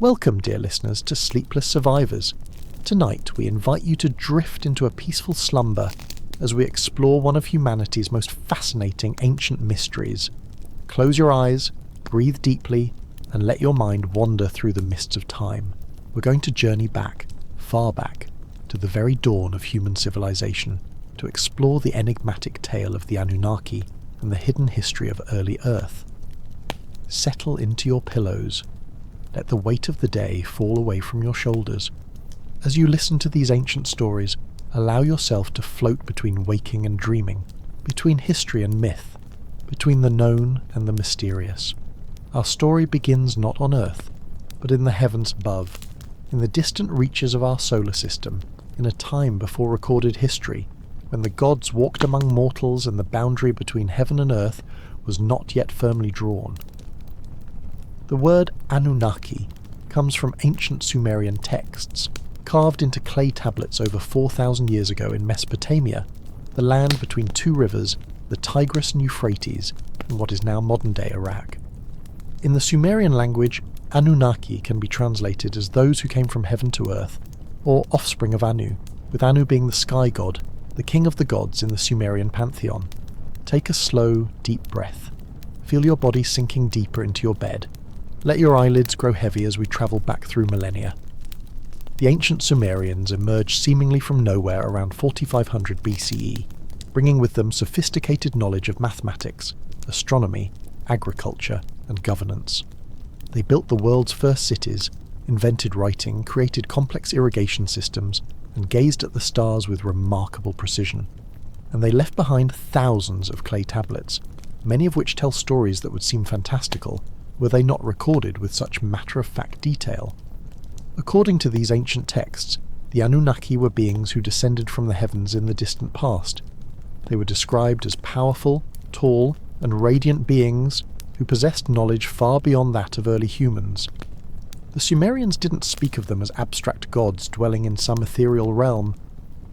Welcome, dear listeners, to Sleepless Survivors. Tonight we invite you to drift into a peaceful slumber as we explore one of humanity's most fascinating ancient mysteries. Close your eyes, breathe deeply, and let your mind wander through the mists of time. We're going to journey back, far back, to the very dawn of human civilization, to explore the enigmatic tale of the Anunnaki and the hidden history of early Earth. Settle into your pillows. Let the weight of the day fall away from your shoulders. As you listen to these ancient stories, allow yourself to float between waking and dreaming, between history and myth, between the known and the mysterious. Our story begins not on Earth, but in the heavens above, in the distant reaches of our solar system, in a time before recorded history, when the gods walked among mortals and the boundary between heaven and earth was not yet firmly drawn. The word Anunnaki comes from ancient Sumerian texts, carved into clay tablets over 4,000 years ago in Mesopotamia, the land between two rivers, the Tigris and Euphrates, in what is now modern-day Iraq. In the Sumerian language, Anunnaki can be translated as those who came from heaven to earth, or offspring of Anu, with Anu being the sky god, the king of the gods in the Sumerian pantheon. Take a slow, deep breath. Feel your body sinking deeper into your bed. Let your eyelids grow heavy as we travel back through millennia. The ancient Sumerians emerged seemingly from nowhere around 4500 BCE, bringing with them sophisticated knowledge of mathematics, astronomy, agriculture, and governance. They built the world's first cities, invented writing, created complex irrigation systems, and gazed at the stars with remarkable precision. And they left behind thousands of clay tablets, many of which tell stories that would seem fantastical, were they not recorded with such matter-of-fact detail. According to these ancient texts, the Anunnaki were beings who descended from the heavens in the distant past. They were described as powerful, tall, and radiant beings who possessed knowledge far beyond that of early humans. The Sumerians didn't speak of them as abstract gods dwelling in some ethereal realm,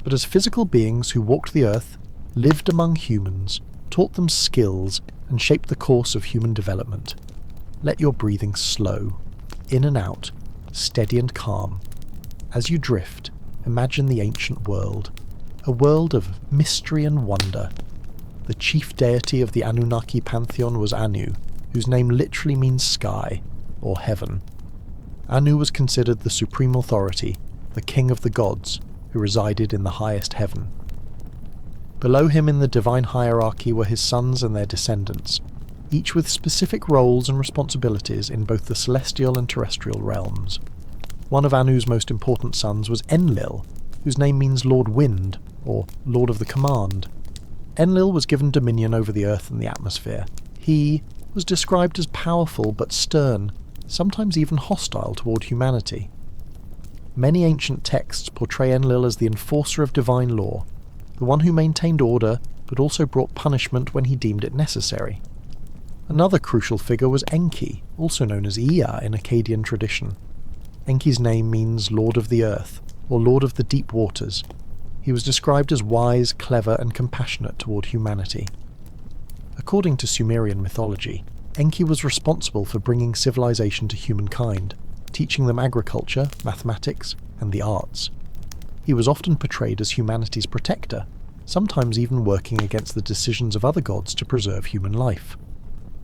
but as physical beings who walked the earth, lived among humans, taught them skills, and shaped the course of human development. Let your breathing slow, in and out, steady and calm. As you drift, imagine the ancient world, a world of mystery and wonder. The chief deity of the Anunnaki pantheon was Anu, whose name literally means sky, or heaven. Anu was considered the supreme authority, the king of the gods, who resided in the highest heaven. Below him in the divine hierarchy were his sons and their descendants, each with specific roles and responsibilities in both the celestial and terrestrial realms. One of Anu's most important sons was Enlil, whose name means Lord Wind, or Lord of the Command. Enlil was given dominion over the earth and the atmosphere. He was described as powerful but stern, sometimes even hostile toward humanity. Many ancient texts portray Enlil as the enforcer of divine law, the one who maintained order but also brought punishment when he deemed it necessary. Another crucial figure was Enki, also known as Ea in Akkadian tradition. Enki's name means Lord of the Earth, or Lord of the Deep Waters. He was described as wise, clever, and compassionate toward humanity. According to Sumerian mythology, Enki was responsible for bringing civilization to humankind, teaching them agriculture, mathematics, and the arts. He was often portrayed as humanity's protector, sometimes even working against the decisions of other gods to preserve human life.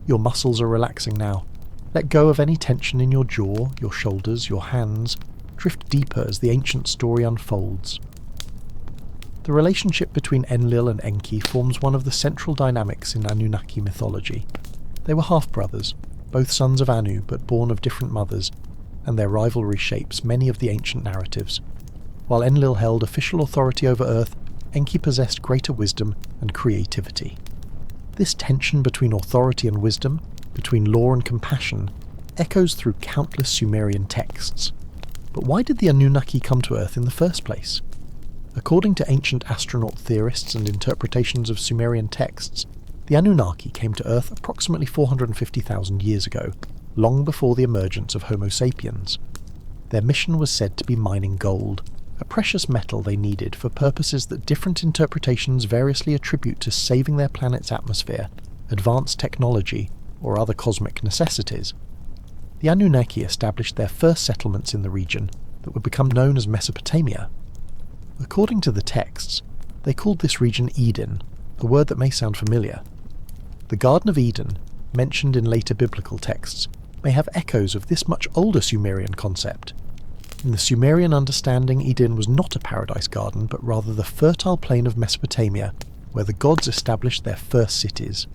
Your muscles are relaxing now. Let go of any tension in your jaw, your shoulders, your hands. Drift deeper as the ancient story unfolds. The relationship between Enlil and Enki forms one of the central dynamics in Anunnaki mythology. They were half-brothers, both sons of Anu but born of different mothers, and their rivalry shapes many of the ancient narratives. While Enlil held official authority over Earth, Enki possessed greater wisdom and creativity. This tension between authority and wisdom, between law and compassion, echoes through countless Sumerian texts. But why did the Anunnaki come to Earth in the first place? According to ancient astronaut theorists and interpretations of Sumerian texts, the Anunnaki came to Earth approximately 450,000 years ago, long before the emergence of Homo sapiens. Their mission was said to be mining gold, a precious metal they needed for purposes that different interpretations variously attribute to saving their planet's atmosphere, advanced technology, or other cosmic necessities. the Anunnaki established their first settlements in the region that would become known as Mesopotamia. According to the texts, they called this region Eden, a word that may sound familiar. The Garden of Eden, mentioned in later biblical texts, may have echoes of this much older Sumerian concept. In the Sumerian understanding, Eden was not a paradise garden, but rather the fertile plain of Mesopotamia, where the gods established their first cities.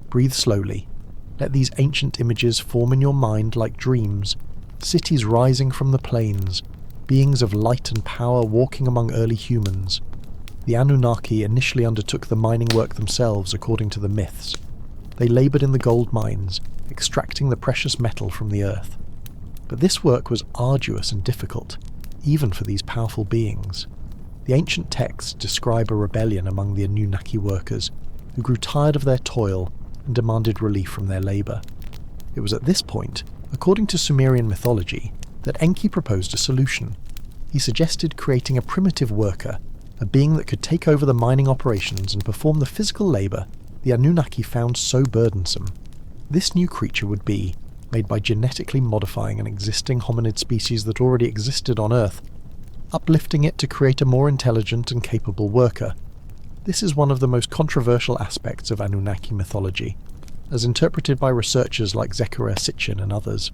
Breathe slowly. Let these ancient images form in your mind like dreams, cities rising from the plains, beings of light and power walking among early humans. The Anunnaki initially undertook the mining work themselves according to the myths. They laboured in the gold mines, extracting the precious metal from the earth. But this work was arduous and difficult, even for these powerful beings. The ancient texts describe a rebellion among the Anunnaki workers, who grew tired of their toil and demanded relief from their labour. It was at this point, according to Sumerian mythology, that Enki proposed a solution. He suggested creating a primitive worker, a being that could take over the mining operations and perform the physical labour the Anunnaki found so burdensome. This new creature would be made by genetically modifying an existing hominid species that already existed on Earth, uplifting it to create a more intelligent and capable worker. This is one of the most controversial aspects of Anunnaki mythology, as interpreted by researchers like Zechariah Sitchin and others.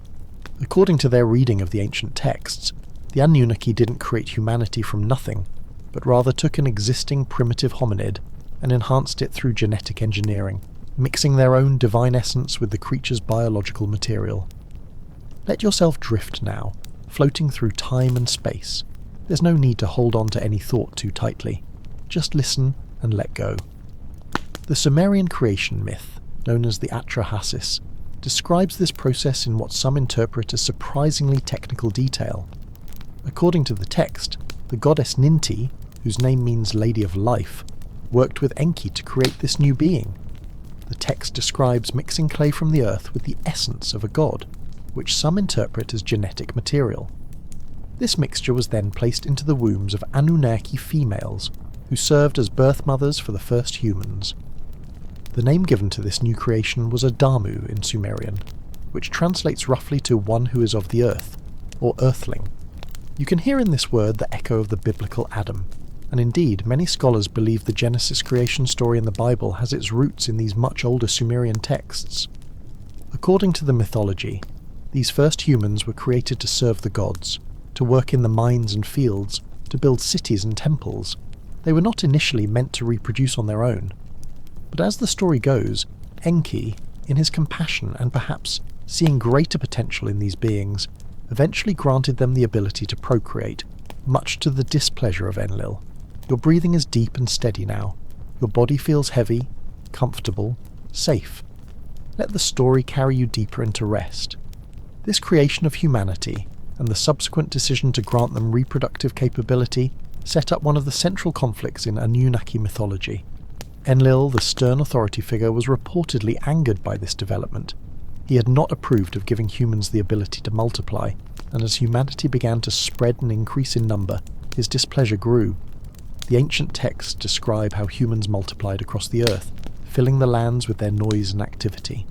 According to their reading of the ancient texts, the Anunnaki didn't create humanity from nothing, but rather took an existing primitive hominid and enhanced it through genetic engineering, mixing their own divine essence with the creature's biological material. Let yourself drift now, floating through time and space. There's no need to hold on to any thought too tightly. Just listen and let go. The Sumerian creation myth, known as the Atrahasis, describes this process in what some interpret as surprisingly technical detail. According to the text, the goddess Ninti, whose name means Lady of Life, worked with Enki to create this new being. The text describes mixing clay from the earth with the essence of a god, which some interpret as genetic material. This mixture was then placed into the wombs of Anunnaki females, who served as birth mothers for the first humans. The name given to this new creation was Adamu in Sumerian, which translates roughly to one who is of the earth, or earthling. You can hear in this word the echo of the biblical Adam, and indeed many scholars believe the Genesis creation story in the Bible has its roots in these much older Sumerian texts. According to the mythology, these first humans were created to serve the gods, to work in the mines and fields, to build cities and temples. They were not initially meant to reproduce on their own. But as the story goes, Enki, in his compassion and perhaps seeing greater potential in these beings, eventually granted them the ability to procreate, much to the displeasure of Enlil. Your breathing is deep and steady now. Your body feels heavy, comfortable, safe. Let the story carry you deeper into rest. This creation of humanity, and the subsequent decision to grant them reproductive capability, set up one of the central conflicts in Anunnaki mythology. Enlil, the stern authority figure, was reportedly angered by this development. He had not approved of giving humans the ability to multiply, and as humanity began to spread and increase in number, his displeasure grew. The ancient texts describe how humans multiplied across the earth, filling the lands with their noise and activity.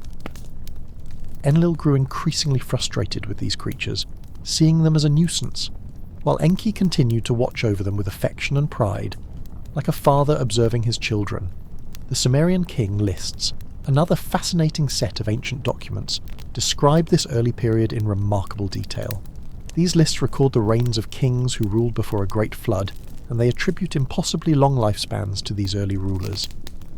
Enlil grew increasingly frustrated with these creatures, seeing them as a nuisance, while Enki continued to watch over them with affection and pride, like a father observing his children. The Sumerian king lists, another fascinating set of ancient documents, describe this early period in remarkable detail. These lists record the reigns of kings who ruled before a great flood, and they attribute impossibly long lifespans to these early rulers.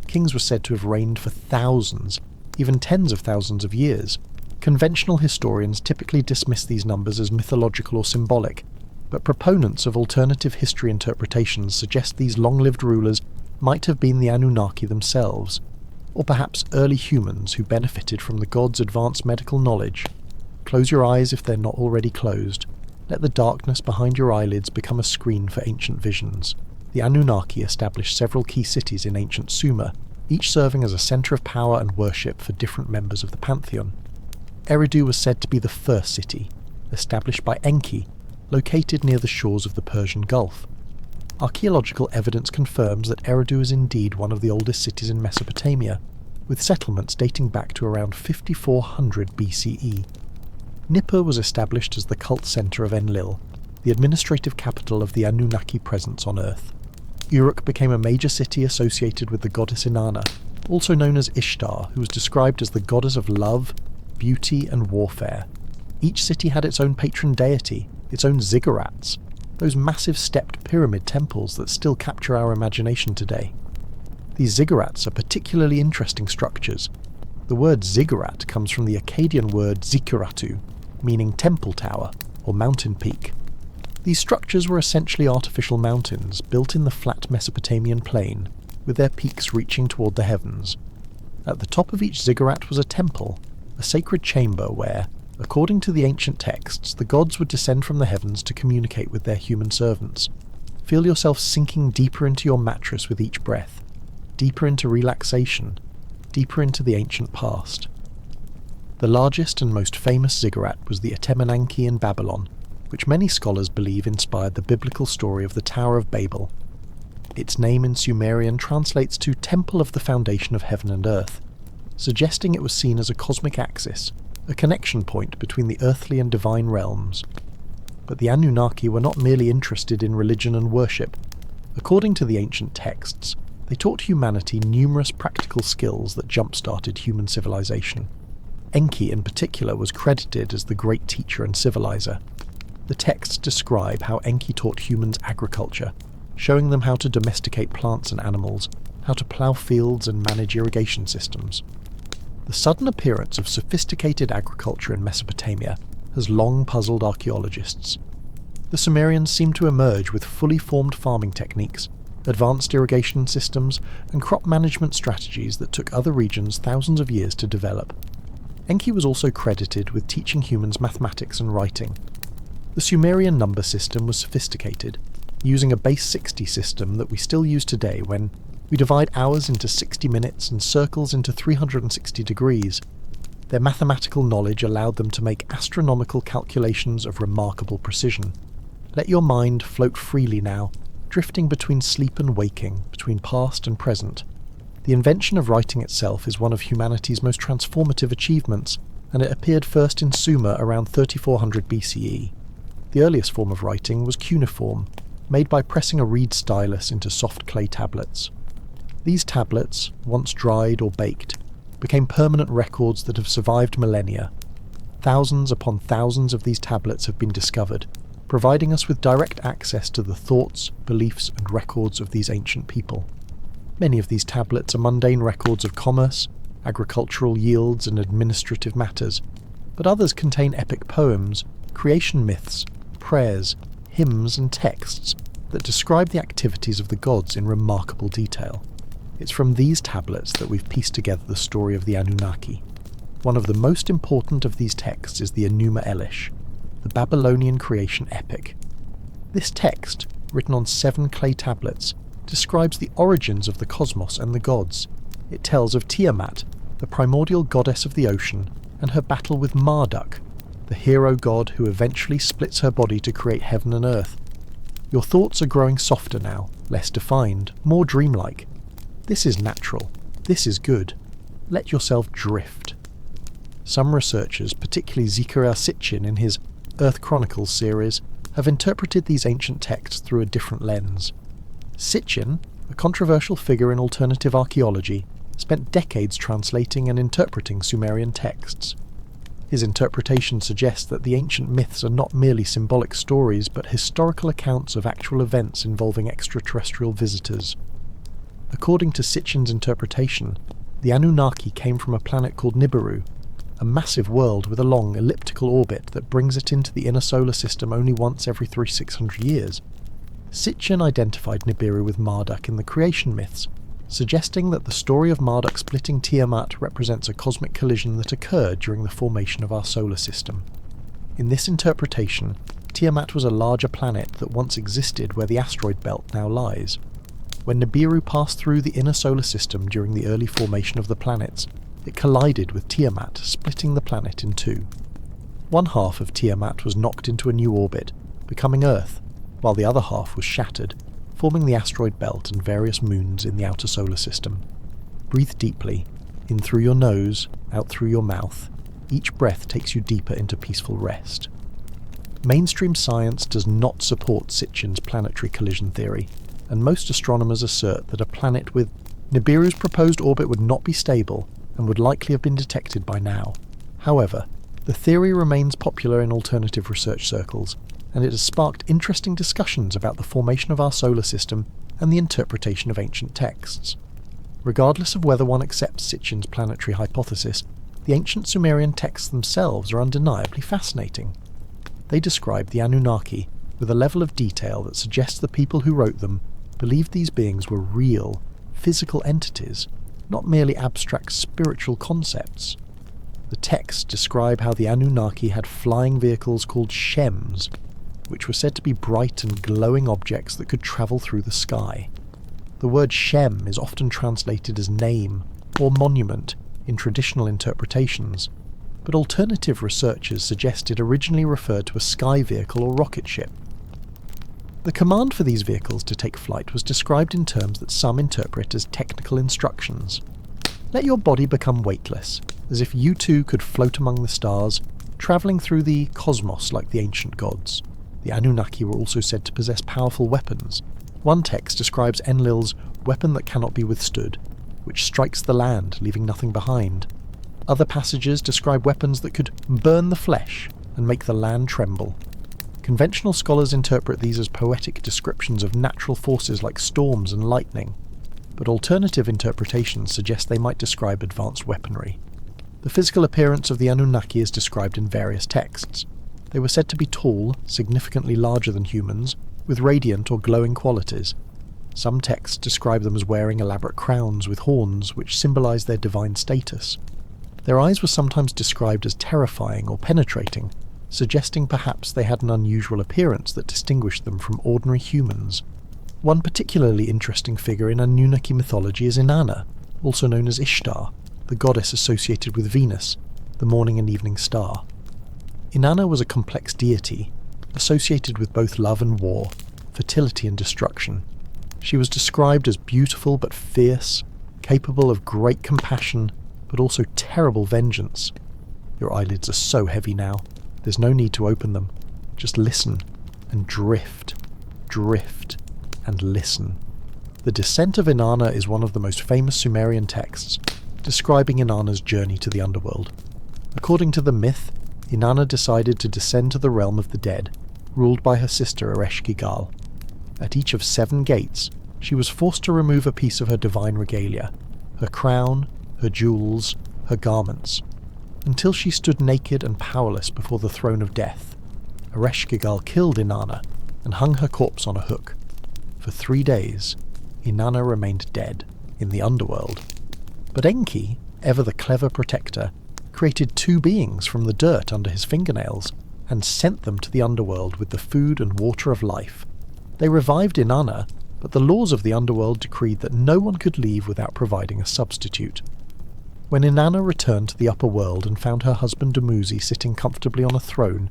Kings were said to have reigned for thousands, even tens of thousands of years. Conventional historians typically dismiss these numbers as mythological or symbolic, but proponents of alternative history interpretations suggest these long-lived rulers might have been the Anunnaki themselves, or perhaps early humans who benefited from the gods' advanced medical knowledge. Close your eyes if they're not already closed. Let the darkness behind your eyelids become a screen for ancient visions. The Anunnaki established several key cities in ancient Sumer, each serving as a centre of power and worship for different members of the pantheon. Eridu was said to be the first city, established by Enki, located near the shores of the Persian Gulf. Archaeological evidence confirms that Eridu is indeed one of the oldest cities in Mesopotamia, with settlements dating back to around 5400 BCE. Nippur was established as the cult centre of Enlil, the administrative capital of the Anunnaki presence on Earth. Uruk became a major city associated with the goddess Inanna, also known as Ishtar, who was described as the goddess of love, beauty and warfare. Each city had its own patron deity, its own ziggurats, those massive stepped pyramid temples that still capture our imagination today. These ziggurats are particularly interesting structures. The word ziggurat comes from the Akkadian word zikkuratu, meaning temple tower or mountain peak. These structures were essentially artificial mountains built in the flat Mesopotamian plain, with their peaks reaching toward the heavens. At the top of each ziggurat was a temple, a sacred chamber where, according to the ancient texts, the gods would descend from the heavens to communicate with their human servants. Feel yourself sinking deeper into your mattress with each breath, deeper into relaxation, deeper into the ancient past. The largest and most famous ziggurat was the Anunnaki in Babylon, which many scholars believe inspired the biblical story of the Tower of Babel. Its name in Sumerian translates to Temple of the Foundation of Heaven and Earth, suggesting it was seen as a cosmic axis, a connection point between the earthly and divine realms. But the Anunnaki were not merely interested in religion and worship. According to the ancient texts, they taught humanity numerous practical skills that jump-started human civilization. Enki in particular was credited as the great teacher and civilizer. The texts describe how Enki taught humans agriculture, showing them how to domesticate plants and animals, how to plough fields and manage irrigation systems. The sudden appearance of sophisticated agriculture in Mesopotamia has long puzzled archaeologists. The Sumerians seem to emerge with fully formed farming techniques, advanced irrigation systems, and crop management strategies that took other regions thousands of years to develop. Enki was also credited with teaching humans mathematics and writing. The Sumerian number system was sophisticated, using a base 60 system that we still use today when we divide hours into 60 minutes and circles into 360 degrees. Their mathematical knowledge allowed them to make astronomical calculations of remarkable precision. Let your mind float freely now, drifting between sleep and waking, between past and present. The invention of writing itself is one of humanity's most transformative achievements, and it appeared first in Sumer around 3400 BCE. The earliest form of writing was cuneiform, made by pressing a reed stylus into soft clay tablets. These tablets, once dried or baked, became permanent records that have survived millennia. Thousands upon thousands of these tablets have been discovered, providing us with direct access to the thoughts, beliefs, and records of these ancient people. Many of these tablets are mundane records of commerce, agricultural yields, and administrative matters, but others contain epic poems, creation myths, prayers, hymns, and texts that describe the activities of the gods in remarkable detail. It's from these tablets that we've pieced together the story of the Anunnaki. One of the most important of these texts is the Enuma Elish, the Babylonian creation epic. This text, written on 7 clay tablets, describes the origins of the cosmos and the gods. It tells of Tiamat, the primordial goddess of the ocean, and her battle with Marduk, the hero god who eventually splits her body to create heaven and earth. Your thoughts are growing softer now, less defined, more dreamlike. This is natural. This is good. Let yourself drift. Some researchers, particularly Zecharia Sitchin in his Earth Chronicles series, have interpreted these ancient texts through a different lens. Sitchin, a controversial figure in alternative archaeology, spent decades translating and interpreting Sumerian texts. His interpretation suggests that the ancient myths are not merely symbolic stories but historical accounts of actual events involving extraterrestrial visitors. According to Sitchin's interpretation, the Anunnaki came from a planet called Nibiru, a massive world with a long elliptical orbit that brings it into the inner solar system only once every 600 years. Sitchin identified Nibiru with Marduk in the creation myths, suggesting that the story of Marduk splitting Tiamat represents a cosmic collision that occurred during the formation of our solar system. In this interpretation, Tiamat was a larger planet that once existed where the asteroid belt now lies. When Nibiru passed through the inner solar system during the early formation of the planets, it collided with Tiamat, splitting the planet in two. One half of Tiamat was knocked into a new orbit, becoming Earth, while the other half was shattered, forming the asteroid belt and various moons in the outer solar system. Breathe deeply, in through your nose, out through your mouth. each breath takes you deeper into peaceful rest. Mainstream science does not support Sitchin's planetary collision theory, and most astronomers assert that a planet with Nibiru's proposed orbit would not be stable and would likely have been detected by now. However, the theory remains popular in alternative research circles, and it has sparked interesting discussions about the formation of our solar system and the interpretation of ancient texts. Regardless of whether one accepts Sitchin's planetary hypothesis, the ancient Sumerian texts themselves are undeniably fascinating. They describe the Anunnaki with a level of detail that suggests the people who wrote them believed these beings were real, physical entities, not merely abstract spiritual concepts. The texts describe how the Anunnaki had flying vehicles called shems, which were said to be bright and glowing objects that could travel through the sky. The word shem is often translated as name or monument in traditional interpretations, but alternative researchers suggest it originally referred to a sky vehicle or rocket ship. The command for these vehicles to take flight was described in terms that some interpret as technical instructions. Let your body become weightless, as if you too could float among the stars, travelling through the cosmos like the ancient gods. The Anunnaki were also said to possess powerful weapons. One text describes Enlil's weapon that cannot be withstood, which strikes the land, leaving nothing behind. Other passages describe weapons that could burn the flesh and make the land tremble. Conventional scholars interpret these as poetic descriptions of natural forces like storms and lightning, but alternative interpretations suggest they might describe advanced weaponry. The physical appearance of the Anunnaki is described in various texts. They were said to be tall, significantly larger than humans, with radiant or glowing qualities. Some texts describe them as wearing elaborate crowns with horns which symbolize their divine status. Their eyes were sometimes described as terrifying or penetrating, suggesting perhaps they had an unusual appearance that distinguished them from ordinary humans. One particularly interesting figure in Anunnaki mythology is Inanna, also known as Ishtar, the goddess associated with Venus, the morning and evening star. Inanna was a complex deity, associated with both love and war, fertility and destruction. She was described as beautiful but fierce, capable of great compassion, but also terrible vengeance. Your eyelids are so heavy now, there's no need to open them. Just listen, and drift, and listen. The Descent of Inanna is one of the most famous Sumerian texts, describing Inanna's journey to the underworld. According to the myth, Inanna decided to descend to the realm of the dead, ruled by her sister Ereshkigal. At each of 7 gates, she was forced to remove a piece of her divine regalia, her crown, her jewels, her garments, until she stood naked and powerless before the throne of death. Ereshkigal killed Inanna and hung her corpse on a hook. For 3 days, Inanna remained dead in the underworld. But Enki, ever the clever protector, created 2 beings from the dirt under his fingernails and sent them to the underworld with the food and water of life. They revived Inanna, but the laws of the underworld decreed that no one could leave without providing a substitute. When Inanna returned to the upper world and found her husband Dumuzi sitting comfortably on a throne,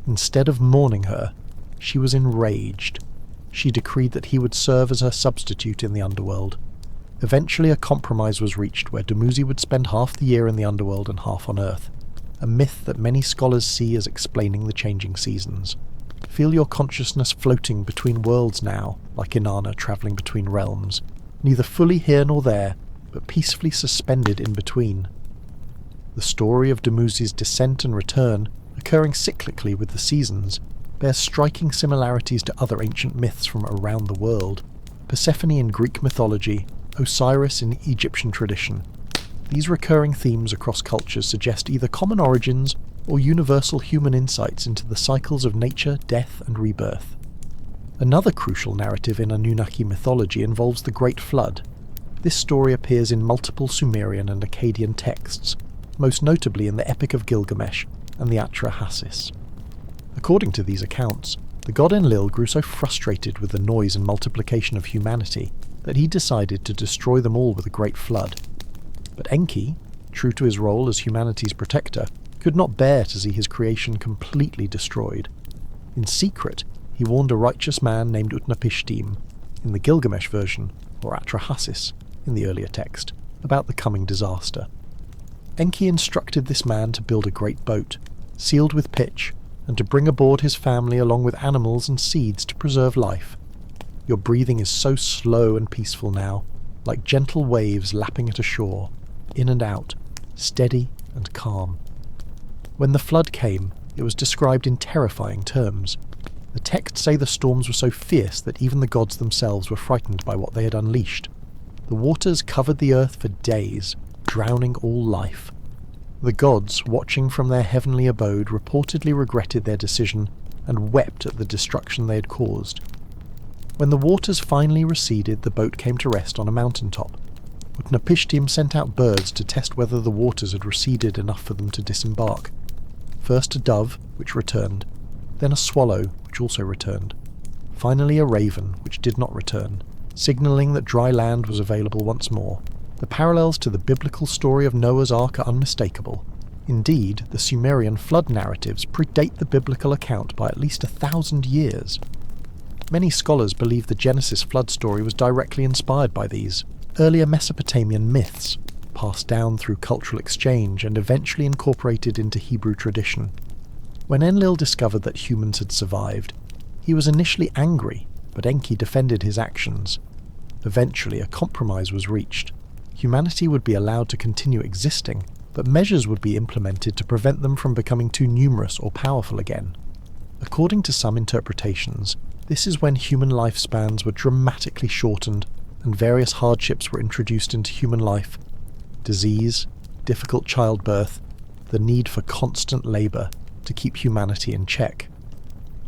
instead of mourning her, she was enraged. She decreed that he would serve as her substitute in the underworld. Eventually a compromise was reached where Dumuzi would spend half the year in the underworld and half on Earth, a myth that many scholars see as explaining the changing seasons. Feel your consciousness floating between worlds now, like Inanna travelling between realms, neither fully here nor there, but peacefully suspended in between. The story of Dumuzi's descent and return, occurring cyclically with the seasons, bears striking similarities to other ancient myths from around the world. Persephone in Greek mythology, Osiris in Egyptian tradition. These recurring themes across cultures suggest either common origins or universal human insights into the cycles of nature, death, and rebirth. Another crucial narrative in Anunnaki mythology involves the Great Flood. This story appears in multiple Sumerian and Akkadian texts, most notably in the Epic of Gilgamesh and the Atrahasis. According to these accounts, the god Enlil grew so frustrated with the noise and multiplication of humanity that he decided to destroy them all with a great flood. But Enki, true to his role as humanity's protector, could not bear to see his creation completely destroyed. In secret, he warned a righteous man named Utnapishtim, in the Gilgamesh version, or Atrahasis, in the earlier text, about the coming disaster. Enki instructed this man to build a great boat, sealed with pitch, and to bring aboard his family along with animals and seeds to preserve life. Your breathing is so slow and peaceful now, like gentle waves lapping at a shore, in and out, steady and calm. When the flood came, it was described in terrifying terms. The texts say the storms were so fierce that even the gods themselves were frightened by what they had unleashed. The waters covered the earth for days, drowning all life. The gods, watching from their heavenly abode, reportedly regretted their decision and wept at the destruction they had caused. When the waters finally receded, the boat came to rest on a mountaintop. Utnapishtim sent out birds to test whether the waters had receded enough for them to disembark. First a dove, which returned, then a swallow, which also returned. Finally a raven, which did not return, signalling that dry land was available once more. The parallels to the biblical story of Noah's Ark are unmistakable. Indeed, the Sumerian flood narratives predate the biblical account by at least 1,000 years. Many scholars believe the Genesis flood story was directly inspired by these earlier Mesopotamian myths, passed down through cultural exchange and eventually incorporated into Hebrew tradition. When Enlil discovered that humans had survived, he was initially angry, but Enki defended his actions. Eventually, a compromise was reached. Humanity would be allowed to continue existing, but measures would be implemented to prevent them from becoming too numerous or powerful again. According to some interpretations, this is when human lifespans were dramatically shortened and various hardships were introduced into human life. Disease, difficult childbirth, the need for constant labour to keep humanity in check.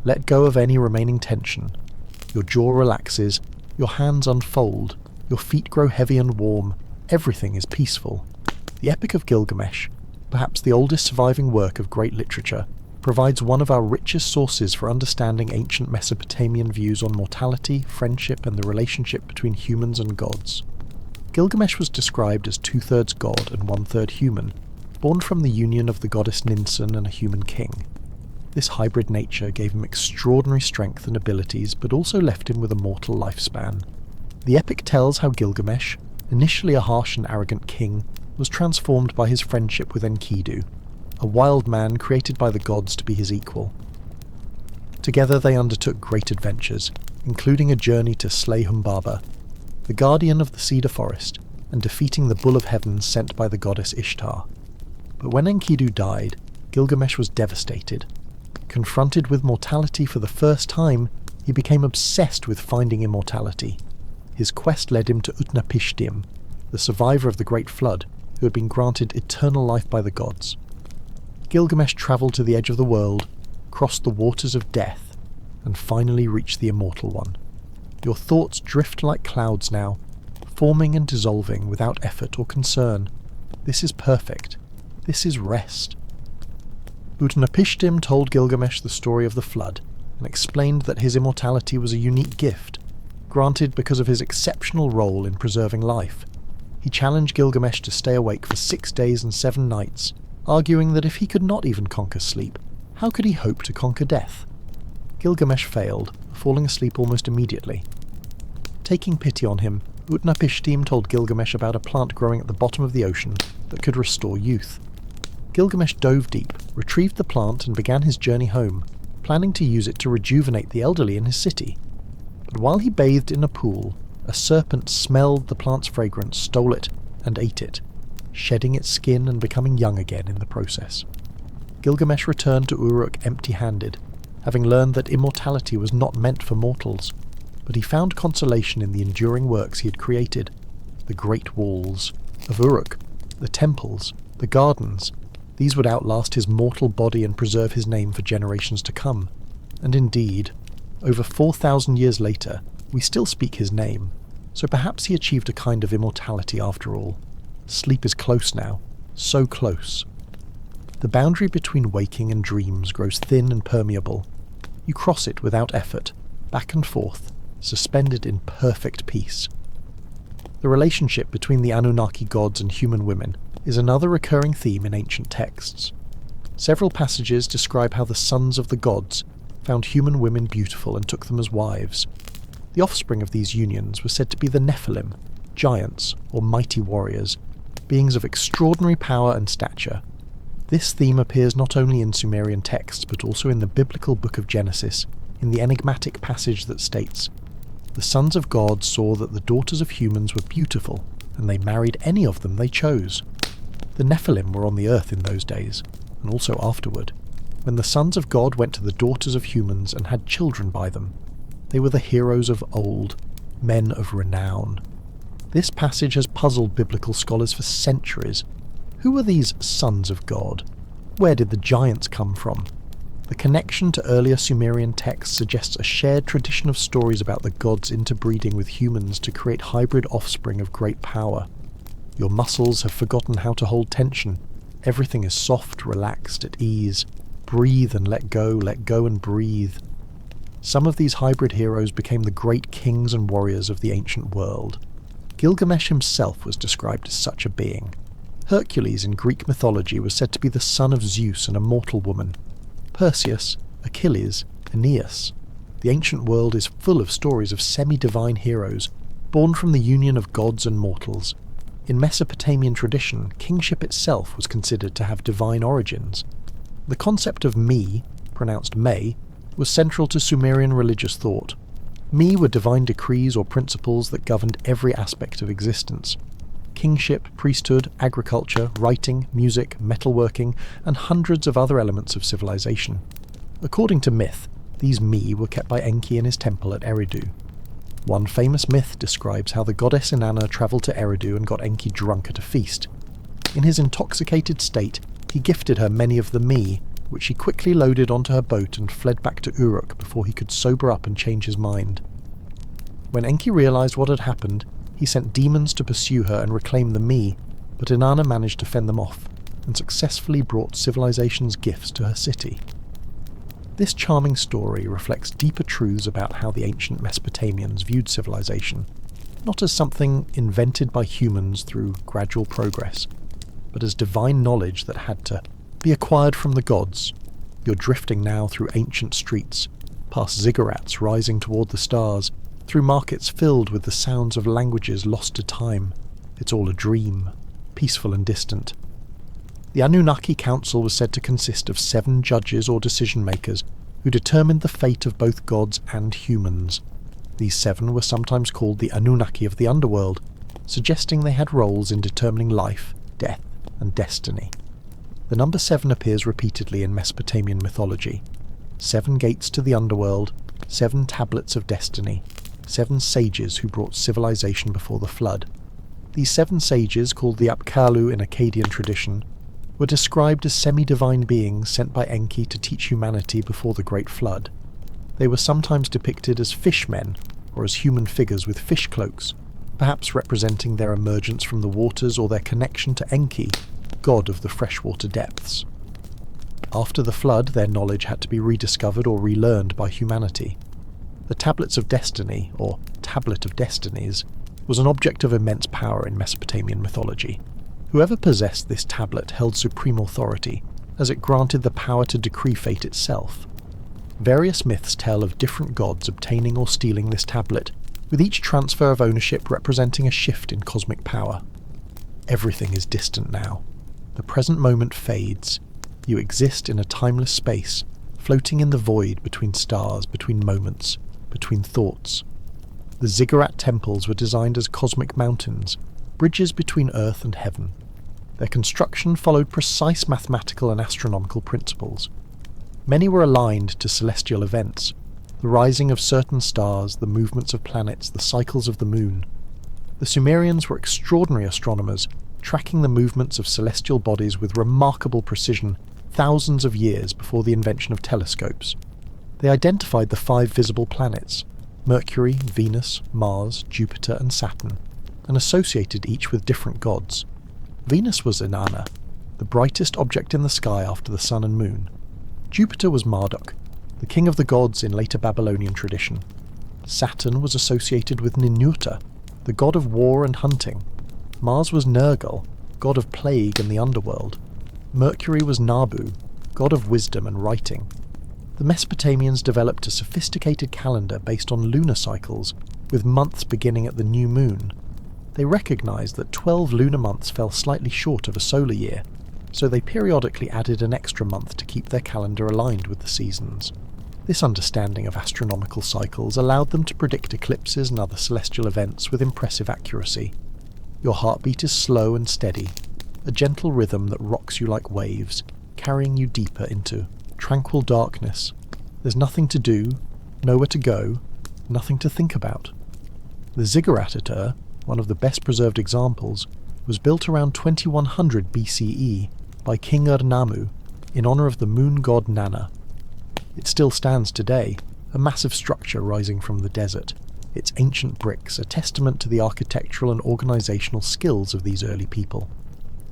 Let go of any remaining tension. Your jaw relaxes, your hands unfold, your feet grow heavy and warm, everything is peaceful. The Epic of Gilgamesh, perhaps the oldest surviving work of great literature, provides one of our richest sources for understanding ancient Mesopotamian views on mortality, friendship, and the relationship between humans and gods. Gilgamesh was described as 2/3 god and 1/3 human, born from the union of the goddess Ninsun and a human king. This hybrid nature gave him extraordinary strength and abilities, but also left him with a mortal lifespan. The epic tells how Gilgamesh, initially a harsh and arrogant king, was transformed by his friendship with Enkidu, a wild man created by the gods to be his equal. Together they undertook great adventures, including a journey to slay Humbaba, the guardian of the cedar forest, and defeating the bull of heaven sent by the goddess Ishtar. But when Enkidu died, Gilgamesh was devastated. Confronted with mortality for the first time, he became obsessed with finding immortality. His quest led him to Utnapishtim, the survivor of the Great Flood, who had been granted eternal life by the gods. Gilgamesh travelled to the edge of the world, crossed the waters of death, and finally reached the Immortal One. Your thoughts drift like clouds now, forming and dissolving without effort or concern. This is perfect. This is rest. Utnapishtim told Gilgamesh the story of the flood, and explained that his immortality was a unique gift, granted because of his exceptional role in preserving life. He challenged Gilgamesh to stay awake for 6 days and 7 nights, arguing that if he could not even conquer sleep, how could he hope to conquer death? Gilgamesh failed, falling asleep almost immediately. Taking pity on him, Utnapishtim told Gilgamesh about a plant growing at the bottom of the ocean that could restore youth. Gilgamesh dove deep, retrieved the plant and began his journey home, planning to use it to rejuvenate the elderly in his city. But while he bathed in a pool, a serpent smelled the plant's fragrance, stole it, and ate it, shedding its skin and becoming young again in the process. Gilgamesh returned to Uruk empty-handed, having learned that immortality was not meant for mortals, but he found consolation in the enduring works he had created, the great walls of Uruk, the temples, the gardens. These would outlast his mortal body and preserve his name for generations to come. And indeed, over 4,000 years later, we still speak his name, so perhaps he achieved a kind of immortality after all. Sleep is close now, so close. The boundary between waking and dreams grows thin and permeable. You cross it without effort, back and forth, suspended in perfect peace. The relationship between the Anunnaki gods and human women is another recurring theme in ancient texts. Several passages describe how the sons of the gods found human women beautiful and took them as wives. The offspring of these unions were said to be the Nephilim, giants or mighty warriors, beings of extraordinary power and stature. This theme appears not only in Sumerian texts but also in the biblical book of Genesis, in the enigmatic passage that states, "The sons of God saw that the daughters of humans were beautiful, and they married any of them they chose." The Nephilim were on the earth in those days, and also afterward, when the sons of God went to the daughters of humans and had children by them. They were the heroes of old, men of renown. This passage has puzzled biblical scholars for centuries. Who were these sons of God? Where did the giants come from? The connection to earlier Sumerian texts suggests a shared tradition of stories about the gods interbreeding with humans to create hybrid offspring of great power. Your muscles have forgotten how to hold tension. Everything is soft, relaxed, at ease. Breathe and let go and breathe. Some of these hybrid heroes became the great kings and warriors of the ancient world. Gilgamesh himself was described as such a being. Hercules in Greek mythology was said to be the son of Zeus and a mortal woman. Perseus, Achilles, Aeneas. The ancient world is full of stories of semi-divine heroes, born from the union of gods and mortals. In Mesopotamian tradition, kingship itself was considered to have divine origins. The concept of me, pronounced May, was central to Sumerian religious thought. Me were divine decrees or principles that governed every aspect of existence. Kingship, priesthood, agriculture, writing, music, metalworking, and hundreds of other elements of civilization. According to myth, these me were kept by Enki in his temple at Eridu. One famous myth describes how the goddess Inanna travelled to Eridu and got Enki drunk at a feast. In his intoxicated state, he gifted her many of the me, which she quickly loaded onto her boat and fled back to Uruk before he could sober up and change his mind. When Enki realised what had happened, he sent demons to pursue her and reclaim the me, but Inanna managed to fend them off, and successfully brought civilization's gifts to her city. This charming story reflects deeper truths about how the ancient Mesopotamians viewed civilization, not as something invented by humans through gradual progress, but as divine knowledge that had to be acquired from the gods. You're drifting now through ancient streets, past ziggurats rising toward the stars, through markets filled with the sounds of languages lost to time. It's all a dream, peaceful and distant. The Anunnaki Council was said to consist of 7 judges or decision-makers who determined the fate of both gods and humans. These 7 were sometimes called the Anunnaki of the underworld, suggesting they had roles in determining life, death, and destiny. The number 7 appears repeatedly in Mesopotamian mythology. 7 gates to the underworld, 7 tablets of destiny, 7 sages who brought civilization before the flood. These 7 sages, called the Apkallu in Akkadian tradition, were described as semi-divine beings sent by Enki to teach humanity before the Great Flood. They were sometimes depicted as fishmen, or as human figures with fish cloaks, perhaps representing their emergence from the waters or their connection to Enki, god of the freshwater depths. After the flood, their knowledge had to be rediscovered or relearned by humanity. The Tablets of Destiny, or Tablet of Destinies, was an object of immense power in Mesopotamian mythology. Whoever possessed this tablet held supreme authority, as it granted the power to decree fate itself. Various myths tell of different gods obtaining or stealing this tablet, with each transfer of ownership representing a shift in cosmic power. Everything is distant now. The present moment fades. You exist in a timeless space, floating in the void between stars, between moments, between thoughts. The ziggurat temples were designed as cosmic mountains, bridges between earth and heaven. Their construction followed precise mathematical and astronomical principles. Many were aligned to celestial events, the rising of certain stars, the movements of planets, the cycles of the moon. The Sumerians were extraordinary astronomers, tracking the movements of celestial bodies with remarkable precision thousands of years before the invention of telescopes. They identified the 5 visible planets, Mercury, Venus, Mars, Jupiter and Saturn, and associated each with different gods. Venus was Inanna, the brightest object in the sky after the sun and moon. Jupiter was Marduk, the king of the gods in later Babylonian tradition. Saturn was associated with Ninurta, the god of war and hunting. Mars was Nergal, god of plague and the underworld. Mercury was Nabu, god of wisdom and writing. The Mesopotamians developed a sophisticated calendar based on lunar cycles, with months beginning at the new moon. They recognised that 12 lunar months fell slightly short of a solar year, so they periodically added an extra month to keep their calendar aligned with the seasons. This understanding of astronomical cycles allowed them to predict eclipses and other celestial events with impressive accuracy. Your heartbeat is slow and steady, a gentle rhythm that rocks you like waves, carrying you deeper into tranquil darkness. There's nothing to do, nowhere to go, nothing to think about. The ziggurat, one of the best preserved examples, was built around 2100 BCE by King Ur-Nammu in honour of the moon god Nanna. It still stands today, a massive structure rising from the desert, its ancient bricks a testament to the architectural and organisational skills of these early people.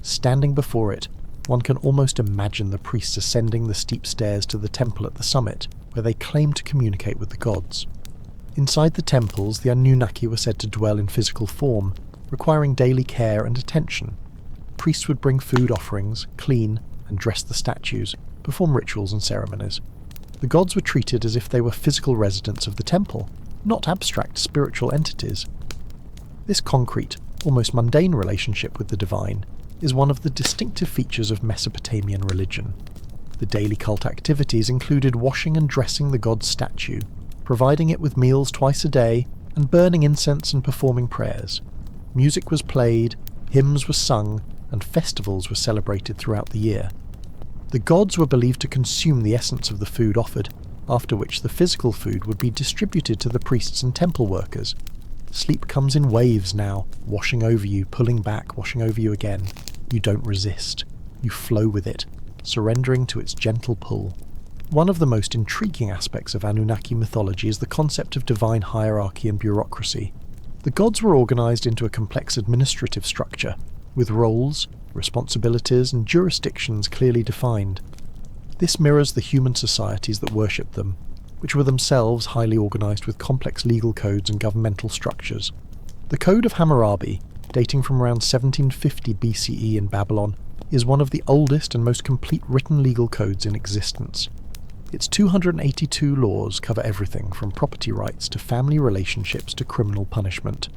Standing before it, one can almost imagine the priests ascending the steep stairs to the temple at the summit, where they claimed to communicate with the gods. Inside the temples, the Anunnaki were said to dwell in physical form, requiring daily care and attention. Priests would bring food offerings, clean and dress the statues, perform rituals and ceremonies. The gods were treated as if they were physical residents of the temple, not abstract spiritual entities. This concrete, almost mundane relationship with the divine is one of the distinctive features of Mesopotamian religion. The daily cult activities included washing and dressing the god's statue, providing it with meals twice a day, and burning incense and performing prayers. Music was played, hymns were sung, and festivals were celebrated throughout the year. The gods were believed to consume the essence of the food offered, after which the physical food would be distributed to the priests and temple workers. Sleep comes in waves now, washing over you, pulling back, washing over you again. You don't resist. You flow with it, surrendering to its gentle pull. One of the most intriguing aspects of Anunnaki mythology is the concept of divine hierarchy and bureaucracy. The gods were organised into a complex administrative structure, with roles, responsibilities and jurisdictions clearly defined. This mirrors the human societies that worshipped them, which were themselves highly organised with complex legal codes and governmental structures. The Code of Hammurabi, dating from around 1750 BCE in Babylon, is one of the oldest and most complete written legal codes in existence. Its 282 laws cover everything from property rights to family relationships to criminal punishment.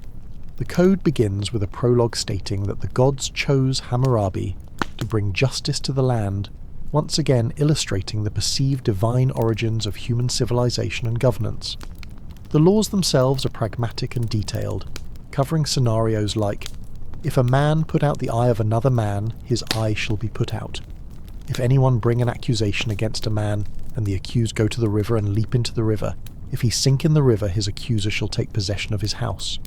The code begins with a prologue stating that the gods chose Hammurabi to bring justice to the land, once again illustrating the perceived divine origins of human civilization and governance. The laws themselves are pragmatic and detailed, covering scenarios like, if a man put out the eye of another man, his eye shall be put out. If anyone bring an accusation against a man, and the accused go to the river and leap into the river, if he sink in the river, his accuser shall take possession of his house.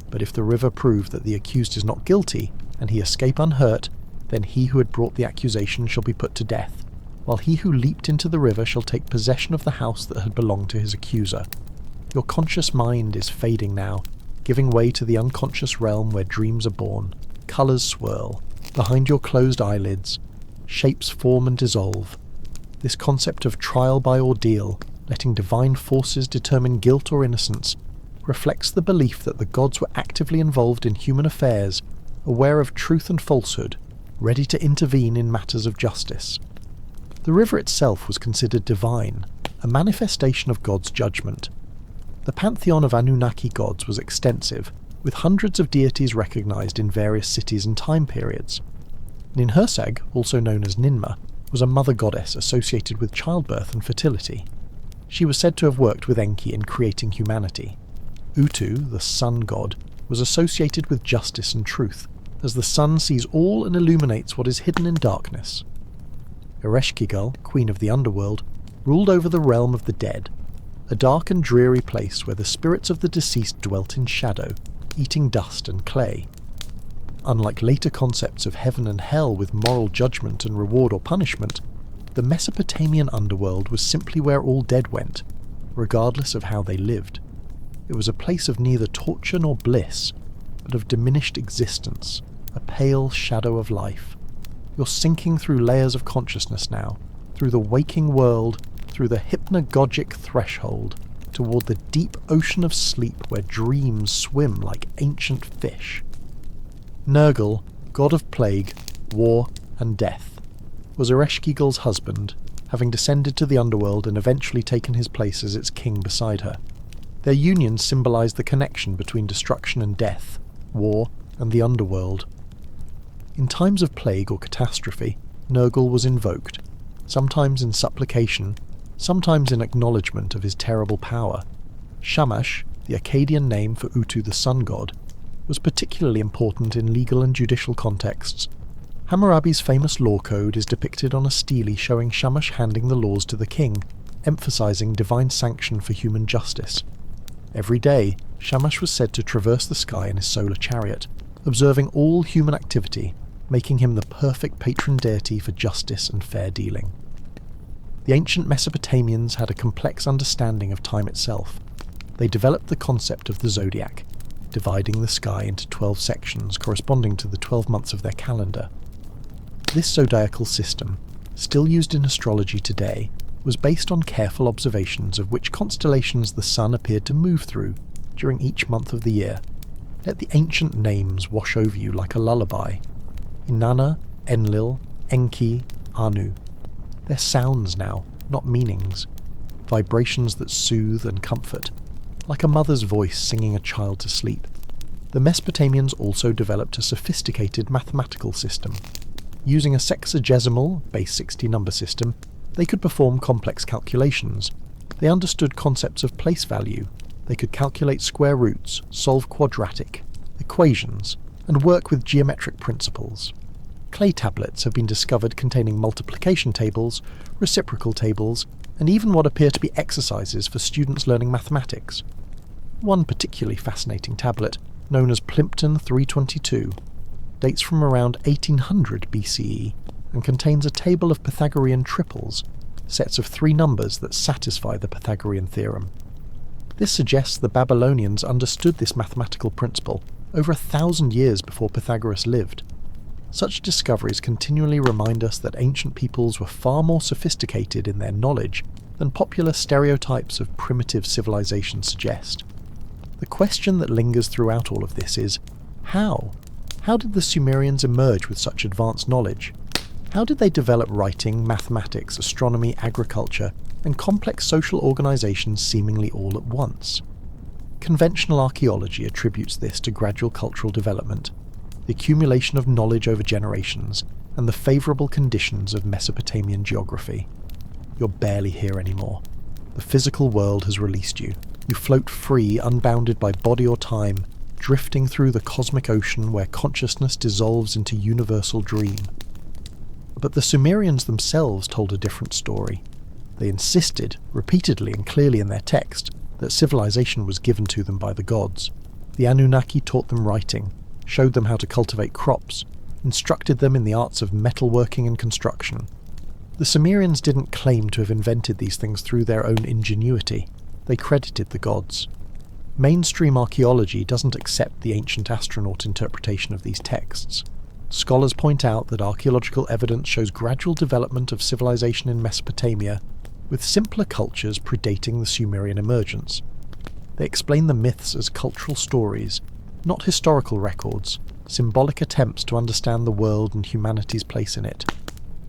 But if the river prove that the accused is not guilty, and he escape unhurt, then he who had brought the accusation shall be put to death, while he who leaped into the river shall take possession of the house that had belonged to his accuser. Your conscious mind is fading now, giving way to the unconscious realm where dreams are born, colours swirl, behind your closed eyelids, shapes form and dissolve. This concept of trial by ordeal, letting divine forces determine guilt or innocence, reflects the belief that the gods were actively involved in human affairs, aware of truth and falsehood, ready to intervene in matters of justice. The river itself was considered divine, a manifestation of God's judgment. The pantheon of Anunnaki gods was extensive, with hundreds of deities recognised in various cities and time periods. Ninhursag, also known as Ninmah, was a mother goddess associated with childbirth and fertility. She was said to have worked with Enki in creating humanity. Utu, the sun god, was associated with justice and truth, as the sun sees all and illuminates what is hidden in darkness. Ereshkigal, queen of the underworld, ruled over the realm of the dead, a dark and dreary place where the spirits of the deceased dwelt in shadow, eating dust and clay. Unlike later concepts of heaven and hell with moral judgment and reward or punishment, the Mesopotamian underworld was simply where all dead went, regardless of how they lived. It was a place of neither torture nor bliss, but of diminished existence, a pale shadow of life. You're sinking through layers of consciousness now, through the waking world, through the hypnagogic threshold, toward the deep ocean of sleep where dreams swim like ancient fish. Nergal, god of plague, war, and death, was Ereshkigal's husband, having descended to the underworld and eventually taken his place as its king beside her. Their union symbolised the connection between destruction and death, war, and the underworld. In times of plague or catastrophe, Nergal was invoked, sometimes in supplication, sometimes in acknowledgement of his terrible power. Shamash, the Akkadian name for Utu the sun god, was particularly important in legal and judicial contexts. Hammurabi's famous law code is depicted on a stele showing Shamash handing the laws to the king, emphasizing divine sanction for human justice. Every day, Shamash was said to traverse the sky in his solar chariot, observing all human activity, making him the perfect patron deity for justice and fair dealing. The ancient Mesopotamians had a complex understanding of time itself. They developed the concept of the zodiac, dividing the sky into 12 sections corresponding to the 12 months of their calendar. This zodiacal system, still used in astrology today, was based on careful observations of which constellations the sun appeared to move through during each month of the year. Let the ancient names wash over you like a lullaby. Inanna, Enlil, Enki, Anu. They're sounds now, not meanings. Vibrations that soothe and comfort, like a mother's voice singing a child to sleep. The Mesopotamians also developed a sophisticated mathematical system. Using a sexagesimal, base 60 number system, they could perform complex calculations. They understood concepts of place value. They could calculate square roots, solve quadratic equations, and work with geometric principles. Clay tablets have been discovered containing multiplication tables, reciprocal tables, and even what appear to be exercises for students learning mathematics. One particularly fascinating tablet, known as Plimpton 322, dates from around 1800 BCE and contains a table of Pythagorean triples, sets of 3 numbers that satisfy the Pythagorean theorem. This suggests the Babylonians understood this mathematical principle over 1,000 years before Pythagoras lived. Such discoveries continually remind us that ancient peoples were far more sophisticated in their knowledge than popular stereotypes of primitive civilization suggest. The question that lingers throughout all of this is, how? How did the Sumerians emerge with such advanced knowledge? How did they develop writing, mathematics, astronomy, agriculture, and complex social organizations seemingly all at once? Conventional archaeology attributes this to gradual cultural development, the accumulation of knowledge over generations, and the favorable conditions of Mesopotamian geography. You're barely here anymore. The physical world has released you. You float free, unbounded by body or time, drifting through the cosmic ocean where consciousness dissolves into universal dream. But the Sumerians themselves told a different story. They insisted, repeatedly and clearly in their text, that civilization was given to them by the gods. The Anunnaki taught them writing, showed them how to cultivate crops, instructed them in the arts of metalworking and construction. The Sumerians didn't claim to have invented these things through their own ingenuity. They credited the gods. Mainstream archaeology doesn't accept the ancient astronaut interpretation of these texts. Scholars point out that archaeological evidence shows gradual development of civilization in Mesopotamia, with simpler cultures predating the Sumerian emergence. They explain the myths as cultural stories, not historical records, symbolic attempts to understand the world and humanity's place in it.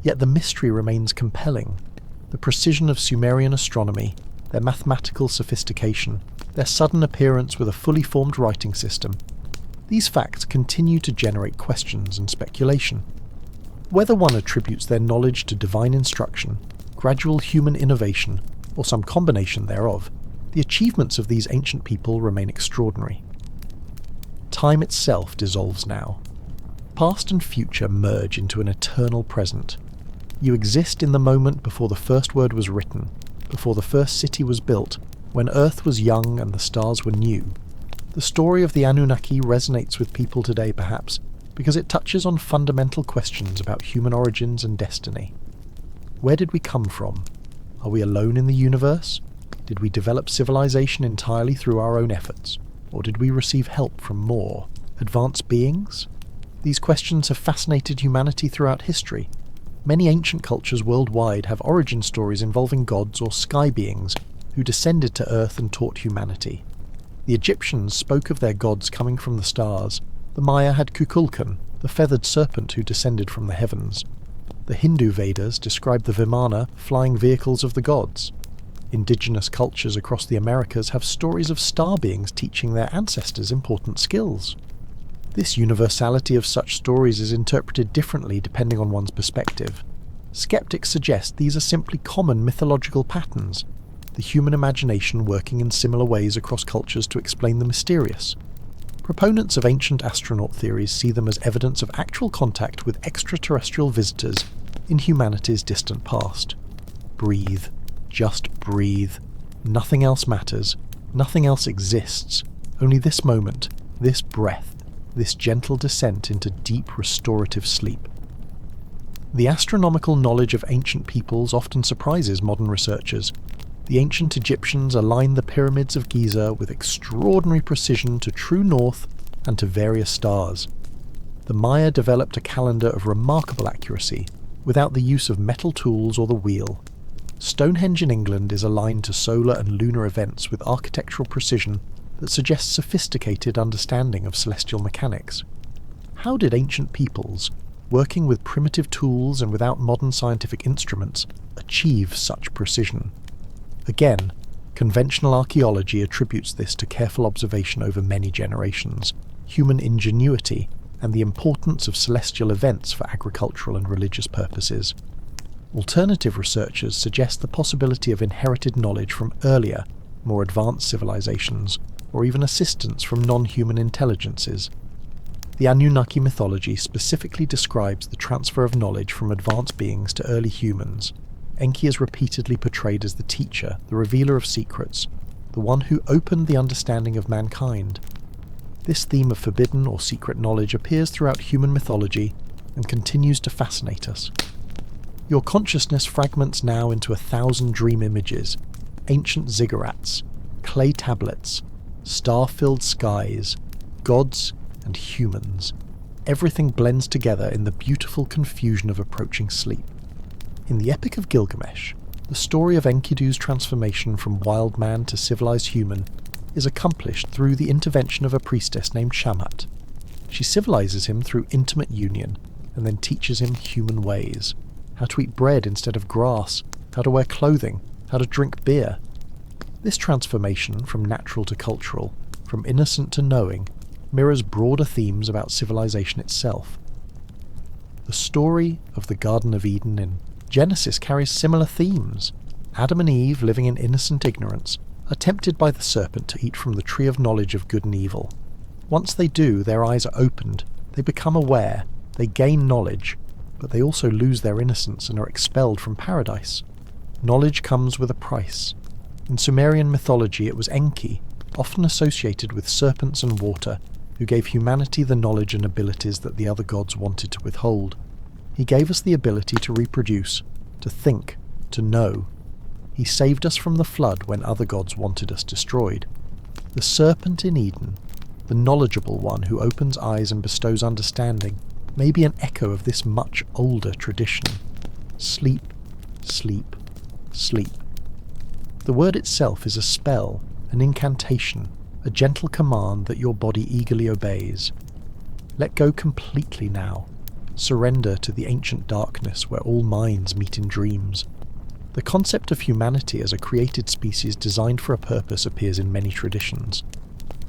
Yet the mystery remains compelling. The precision of Sumerian astronomy, their mathematical sophistication, their sudden appearance with a fully formed writing system. These facts continue to generate questions and speculation. Whether one attributes their knowledge to divine instruction, gradual human innovation, or some combination thereof, the achievements of these ancient people remain extraordinary. Time itself dissolves now. Past and future merge into an eternal present. You exist in the moment before the first word was written, before the first city was built, when Earth was young and the stars were new. The story of the Anunnaki resonates with people today perhaps because it touches on fundamental questions about human origins and destiny. Where did we come from? Are we alone in the universe? Did we develop civilization entirely through our own efforts? Or did we receive help from more advanced beings? These questions have fascinated humanity throughout history. Many ancient cultures worldwide have origin stories involving gods or sky beings who descended to Earth and taught humanity. The Egyptians spoke of their gods coming from the stars. The Maya had Kukulkan, the feathered serpent who descended from the heavens. The Hindu Vedas described the Vimana, flying vehicles of the gods. Indigenous cultures across the Americas have stories of star beings teaching their ancestors important skills. This universality of such stories is interpreted differently depending on one's perspective. Skeptics suggest these are simply common mythological patterns, the human imagination working in similar ways across cultures to explain the mysterious. Proponents of ancient astronaut theories see them as evidence of actual contact with extraterrestrial visitors in humanity's distant past. Breathe. Just breathe. Nothing else matters. Nothing else exists. Only this moment, this breath, this gentle descent into deep restorative sleep. The astronomical knowledge of ancient peoples often surprises modern researchers. The ancient Egyptians aligned the pyramids of Giza with extraordinary precision to true north and to various stars. The Maya developed a calendar of remarkable accuracy, without the use of metal tools or the wheel. Stonehenge in England is aligned to solar and lunar events with architectural precision that suggests sophisticated understanding of celestial mechanics. How did ancient peoples, working with primitive tools and without modern scientific instruments, achieve such precision? Again, conventional archaeology attributes this to careful observation over many generations, human ingenuity, and the importance of celestial events for agricultural and religious purposes. Alternative researchers suggest the possibility of inherited knowledge from earlier, more advanced civilizations, or even assistance from non-human intelligences. The Anunnaki mythology specifically describes the transfer of knowledge from advanced beings to early humans. Enki is repeatedly portrayed as the teacher, the revealer of secrets, the one who opened the understanding of mankind. This theme of forbidden or secret knowledge appears throughout human mythology and continues to fascinate us. Your consciousness fragments now into 1,000 dream images, ancient ziggurats, clay tablets, star-filled skies, gods and humans. Everything blends together in the beautiful confusion of approaching sleep. In the Epic of Gilgamesh, the story of Enkidu's transformation from wild man to civilized human is accomplished through the intervention of a priestess named Shamat. She civilizes him through intimate union and then teaches him human ways. How to eat bread instead of grass, how to wear clothing, how to drink beer. This transformation from natural to cultural, from innocent to knowing, mirrors broader themes about civilization itself. The story of the Garden of Eden in Genesis carries similar themes. Adam and Eve, living in innocent ignorance, are tempted by the serpent to eat from the tree of knowledge of good and evil. Once they do, their eyes are opened, they become aware, they gain knowledge, but they also lose their innocence and are expelled from paradise. Knowledge comes with a price. In Sumerian mythology it was Enki, often associated with serpents and water, who gave humanity the knowledge and abilities that the other gods wanted to withhold. He gave us the ability to reproduce, to think, to know. He saved us from the flood when other gods wanted us destroyed. The serpent in Eden, the knowledgeable one who opens eyes and bestows understanding, may be an echo of this much older tradition. Sleep, sleep, sleep. The word itself is a spell, an incantation, a gentle command that your body eagerly obeys. Let go completely now. Surrender to the ancient darkness where all minds meet in dreams. The concept of humanity as a created species designed for a purpose appears in many traditions,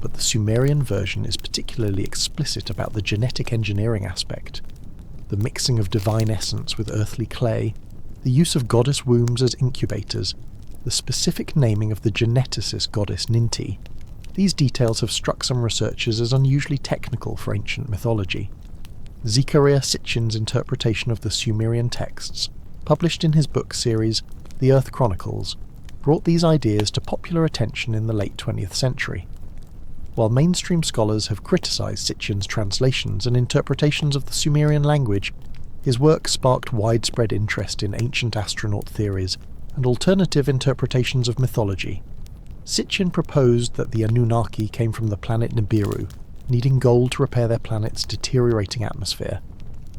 but the Sumerian version is particularly explicit about the genetic engineering aspect, the mixing of divine essence with earthly clay, the use of goddess wombs as incubators, the specific naming of the geneticist goddess Ninti. These details have struck some researchers as unusually technical for ancient mythology. Zecharia Sitchin's interpretation of the Sumerian texts, published in his book series The Earth Chronicles, brought these ideas to popular attention in the late 20th century. While mainstream scholars have criticized Sitchin's translations and interpretations of the Sumerian language, his work sparked widespread interest in ancient astronaut theories and alternative interpretations of mythology. Sitchin proposed that the Anunnaki came from the planet Nibiru, needing gold to repair their planet's deteriorating atmosphere.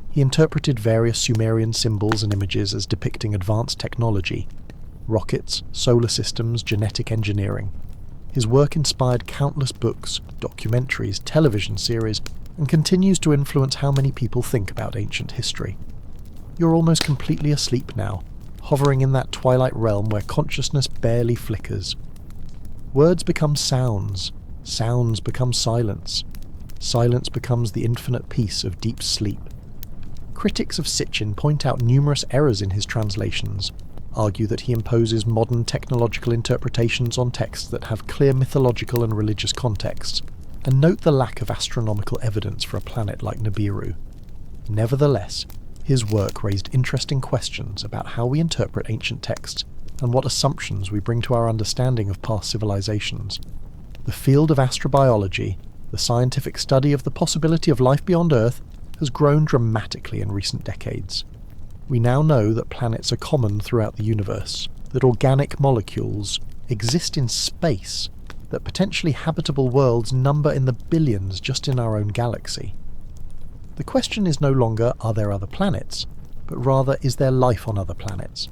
He interpreted various Sumerian symbols and images as depicting advanced technology, rockets, solar systems, genetic engineering. His work inspired countless books, documentaries, television series, and continues to influence how many people think about ancient history. You're almost completely asleep now, hovering in that twilight realm where consciousness barely flickers. Words become sounds, sounds become silence. silence becomes the infinite peace of deep sleep. Critics of Sitchin point out numerous errors in his translations, argue that he imposes modern technological interpretations on texts that have clear mythological and religious contexts, and note the lack of astronomical evidence for a planet like Nibiru. Nevertheless, his work raised interesting questions about how we interpret ancient texts and what assumptions we bring to our understanding of past civilizations. The field of astrobiology, the scientific study of the possibility of life beyond Earth, has grown dramatically in recent decades. We now know that planets are common throughout the universe, that organic molecules exist in space, that potentially habitable worlds number in the billions just in our own galaxy. The question is no longer, are there other planets, but rather, is there life on other planets?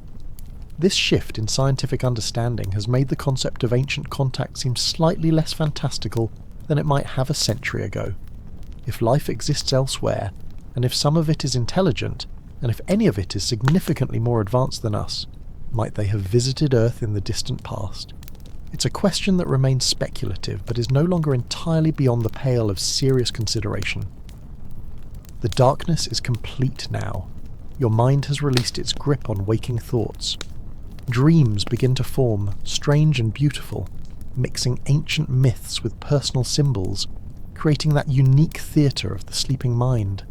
This shift in scientific understanding has made the concept of ancient contact seem slightly less fantastical than it might have a century ago. If life exists elsewhere, and if some of it is intelligent, and if any of it is significantly more advanced than us, might they have visited Earth in the distant past? It's a question that remains speculative, but is no longer entirely beyond the pale of serious consideration. The darkness is complete now. Your mind has released its grip on waking thoughts. Dreams begin to form, strange and beautiful, mixing ancient myths with personal symbols, creating that unique theatre of the sleeping mind.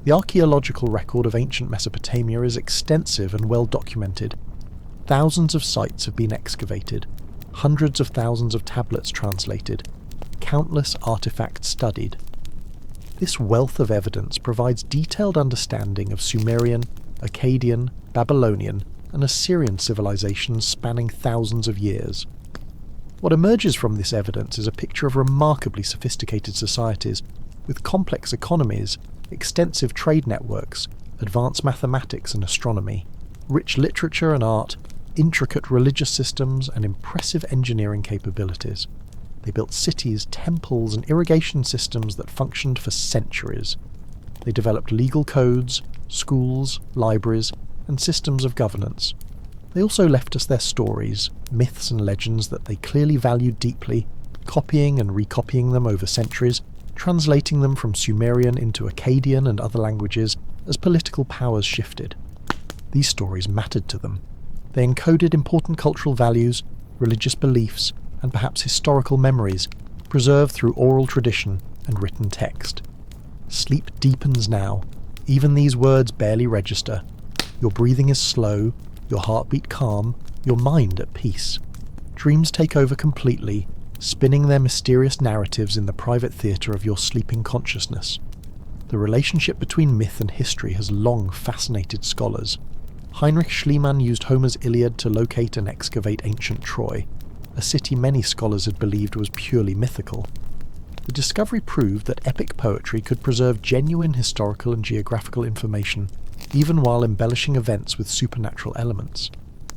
The archaeological record of ancient Mesopotamia is extensive and well documented. Thousands of sites have been excavated, hundreds of thousands of tablets translated, countless artifacts studied. This wealth of evidence provides detailed understanding of Sumerian, Akkadian, Babylonian, and Assyrian civilizations spanning thousands of years. What emerges from this evidence is a picture of remarkably sophisticated societies, with complex economies, extensive trade networks, advanced mathematics and astronomy, rich literature and art, intricate religious systems, and impressive engineering capabilities. They built cities, temples, and irrigation systems that functioned for centuries. They developed legal codes, schools, libraries, and systems of governance. They also left us their stories, myths and legends that they clearly valued deeply, copying and recopying them over centuries, translating them from Sumerian into Akkadian and other languages as political powers shifted. These stories mattered to them. They encoded important cultural values, religious beliefs, and perhaps historical memories, preserved through oral tradition and written text. Sleep deepens now. Even these words barely register. Your breathing is slow, your heartbeat calm, your mind at peace. Dreams take over completely, spinning their mysterious narratives in the private theatre of your sleeping consciousness. The relationship between myth and history has long fascinated scholars. Heinrich Schliemann used Homer's Iliad to locate and excavate ancient Troy, a city many scholars had believed was purely mythical. The discovery proved that epic poetry could preserve genuine historical and geographical information, even while embellishing events with supernatural elements.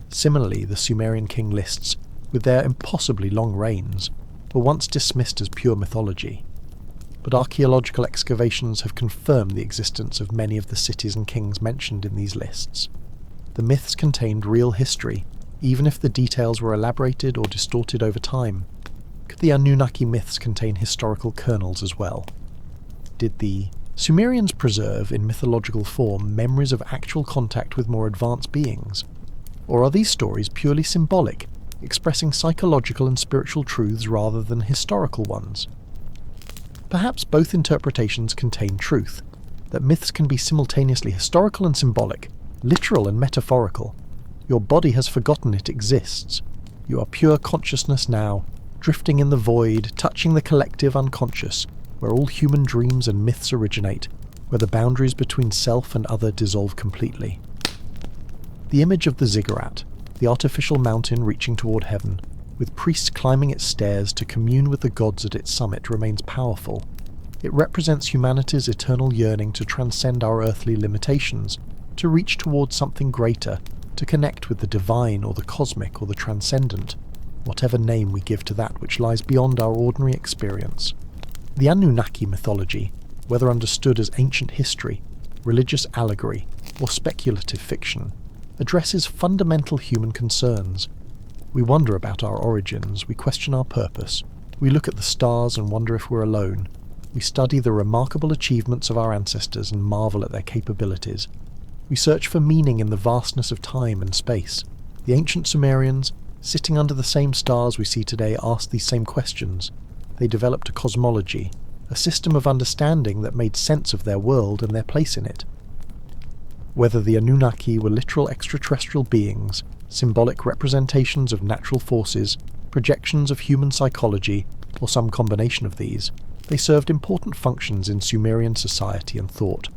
Similarly, the Sumerian king lists, with their impossibly long reigns, were once dismissed as pure mythology. But archaeological excavations have confirmed the existence of many of the cities and kings mentioned in these lists. The myths contained real history, even if the details were elaborated or distorted over time. Could the Anunnaki myths contain historical kernels as well? Did the Sumerians preserve in mythological form memories of actual contact with more advanced beings? Or are these stories purely symbolic, expressing psychological and spiritual truths rather than historical ones? Perhaps both interpretations contain truth, that myths can be simultaneously historical and symbolic, literal and metaphorical. Your body has forgotten it exists. You are pure consciousness now, drifting in the void, touching the collective unconscious, where all human dreams and myths originate, where the boundaries between self and other dissolve completely. The image of the ziggurat, the artificial mountain reaching toward heaven, with priests climbing its stairs to commune with the gods at its summit, remains powerful. It represents humanity's eternal yearning to transcend our earthly limitations, to reach towards something greater, to connect with the divine or the cosmic or the transcendent, whatever name we give to that which lies beyond our ordinary experience. The Anunnaki mythology, whether understood as ancient history, religious allegory, or speculative fiction, addresses fundamental human concerns. We wonder about our origins, we question our purpose, we look at the stars and wonder if we're alone, We study the remarkable achievements of our ancestors and marvel at their capabilities. We search for meaning in the vastness of time and space. The ancient Sumerians, sitting under the same stars we see today, asked these same questions. They developed a cosmology, a system of understanding that made sense of their world and their place in it. Whether the Anunnaki were literal extraterrestrial beings, symbolic representations of natural forces, projections of human psychology, or some combination of these, they served important functions in Sumerian society and thought.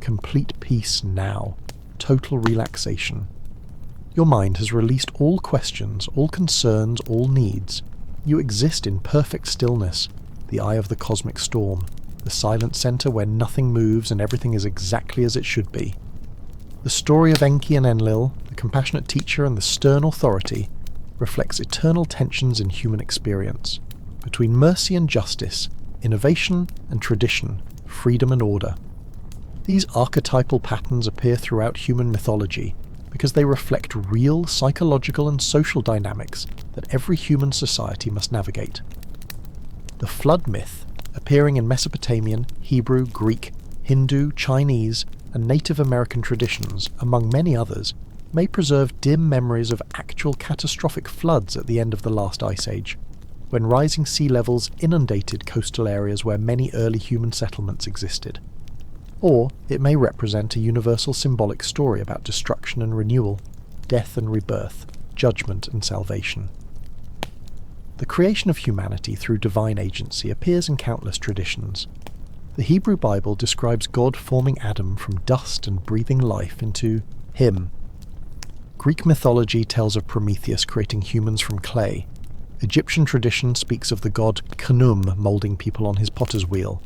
Complete peace now. Total relaxation. Your mind has released all questions, all concerns, all needs. You exist in perfect stillness, the eye of the cosmic storm, the silent center where nothing moves and everything is exactly as it should be. The story of Enki and Enlil, the compassionate teacher and the stern authority, reflects eternal tensions in human experience, between mercy and justice, innovation and tradition, freedom and order. These archetypal patterns appear throughout human mythology because they reflect real psychological and social dynamics that every human society must navigate. The flood myth, appearing in Mesopotamian, Hebrew, Greek, Hindu, Chinese, and Native American traditions, among many others, may preserve dim memories of actual catastrophic floods at the end of the last ice age, when rising sea levels inundated coastal areas where many early human settlements existed. Or it may represent a universal symbolic story about destruction and renewal, death and rebirth, judgment and salvation. The creation of humanity through divine agency appears in countless traditions. The Hebrew Bible describes God forming Adam from dust and breathing life into him. Greek mythology tells of Prometheus creating humans from clay. Egyptian tradition speaks of the god Khnum moulding people on his potter's wheel.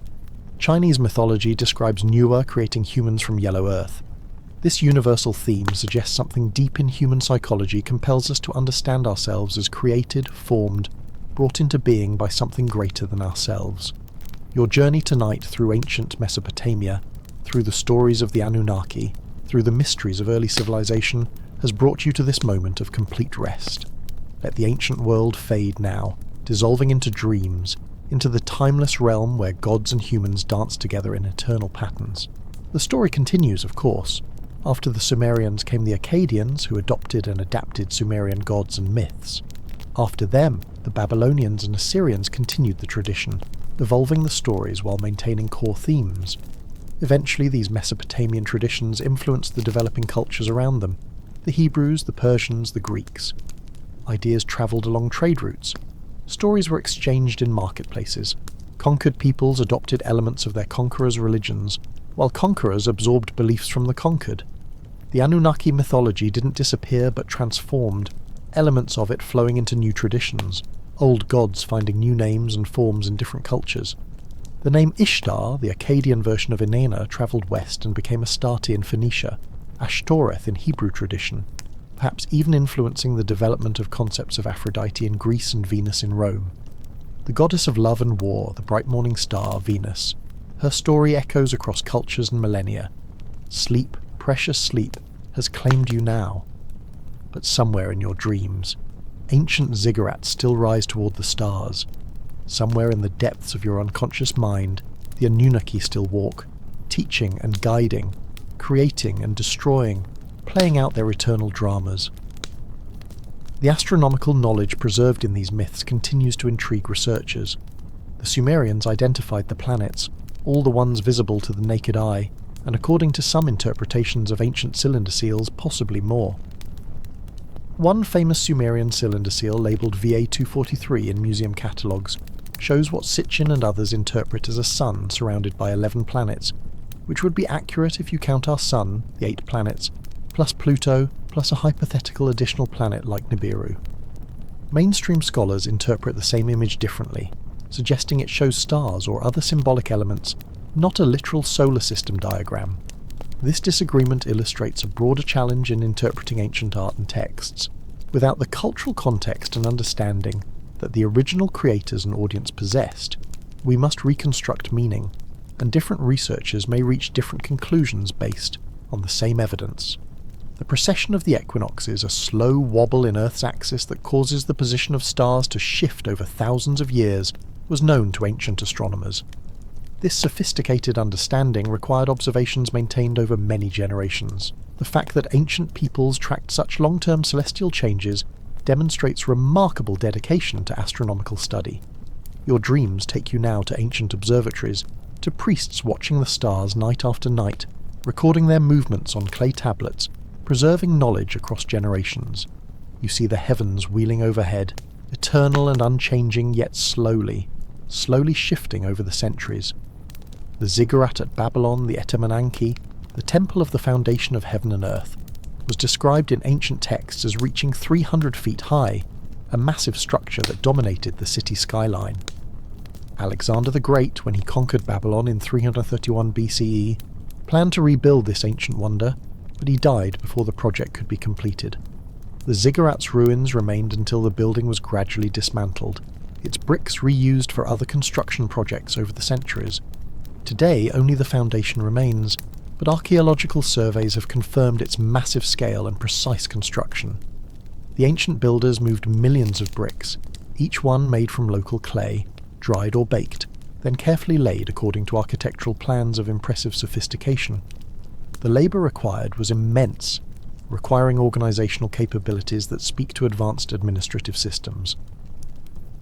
Chinese mythology describes Nuwa creating humans from yellow earth. This universal theme suggests something deep in human psychology compels us to understand ourselves as created, formed, brought into being by something greater than ourselves. Your journey tonight through ancient Mesopotamia, through the stories of the Anunnaki, through the mysteries of early civilization, has brought you to this moment of complete rest. Let the ancient world fade now, dissolving into dreams, into the timeless realm where gods and humans dance together in eternal patterns. The story continues, of course. After the Sumerians came the Akkadians, who adopted and adapted Sumerian gods and myths. After them, the Babylonians and Assyrians continued the tradition, evolving the stories while maintaining core themes. Eventually, these Mesopotamian traditions influenced the developing cultures around them: the Hebrews, the Persians, the Greeks. Ideas travelled along trade routes. Stories were exchanged in marketplaces. Conquered peoples adopted elements of their conquerors' religions, while conquerors absorbed beliefs from the conquered. The Anunnaki mythology didn't disappear but transformed, elements of it flowing into new traditions, old gods finding new names and forms in different cultures. The name Ishtar, the Akkadian version of Inanna, travelled west and became Astarte in Phoenicia, Ashtoreth in Hebrew tradition, perhaps even influencing the development of concepts of Aphrodite in Greece and Venus in Rome. The goddess of love and war, the bright morning star, Venus. Her story echoes across cultures and millennia. Sleep, precious sleep, has claimed you now. But somewhere in your dreams, ancient ziggurats still rise toward the stars. Somewhere in the depths of your unconscious mind, the Anunnaki still walk, teaching and guiding, creating and destroying, playing out their eternal dramas. The astronomical knowledge preserved in these myths continues to intrigue researchers. The Sumerians identified the planets, all the ones visible to the naked eye, and according to some interpretations of ancient cylinder seals, possibly more. One famous Sumerian cylinder seal, labelled VA243 in museum catalogues, shows what Sitchin and others interpret as a sun surrounded by 11 planets, which would be accurate if you count our Sun, the 8 planets, plus Pluto, plus a hypothetical additional planet like Nibiru. Mainstream scholars interpret the same image differently, suggesting it shows stars or other symbolic elements, not a literal solar system diagram. This disagreement illustrates a broader challenge in interpreting ancient art and texts. Without the cultural context and understanding that the original creators and audience possessed, we must reconstruct meaning, and different researchers may reach different conclusions based on the same evidence. The precession of the equinoxes, a slow wobble in Earth's axis that causes the position of stars to shift over thousands of years, was known to ancient astronomers. This sophisticated understanding required observations maintained over many generations. The fact that ancient peoples tracked such long-term celestial changes demonstrates remarkable dedication to astronomical study. Your dreams take you now to ancient observatories, to priests watching the stars night after night, recording their movements on clay tablets, preserving knowledge across generations. You see the heavens wheeling overhead, eternal and unchanging, yet slowly shifting over the centuries. The ziggurat at Babylon, the Anunnaki, the temple of the foundation of heaven and earth, was described in ancient texts as reaching 300 feet high, a massive structure that dominated the city skyline. Alexander the Great, when he conquered Babylon in 331 BCE, planned to rebuild this ancient wonder, but he died before the project could be completed. The ziggurat's ruins remained until the building was gradually dismantled, its bricks reused for other construction projects over the centuries. Today, only the foundation remains, but archaeological surveys have confirmed its massive scale and precise construction. The ancient builders moved millions of bricks, each one made from local clay, dried or baked, then carefully laid according to architectural plans of impressive sophistication. The labour required was immense, requiring organisational capabilities that speak to advanced administrative systems.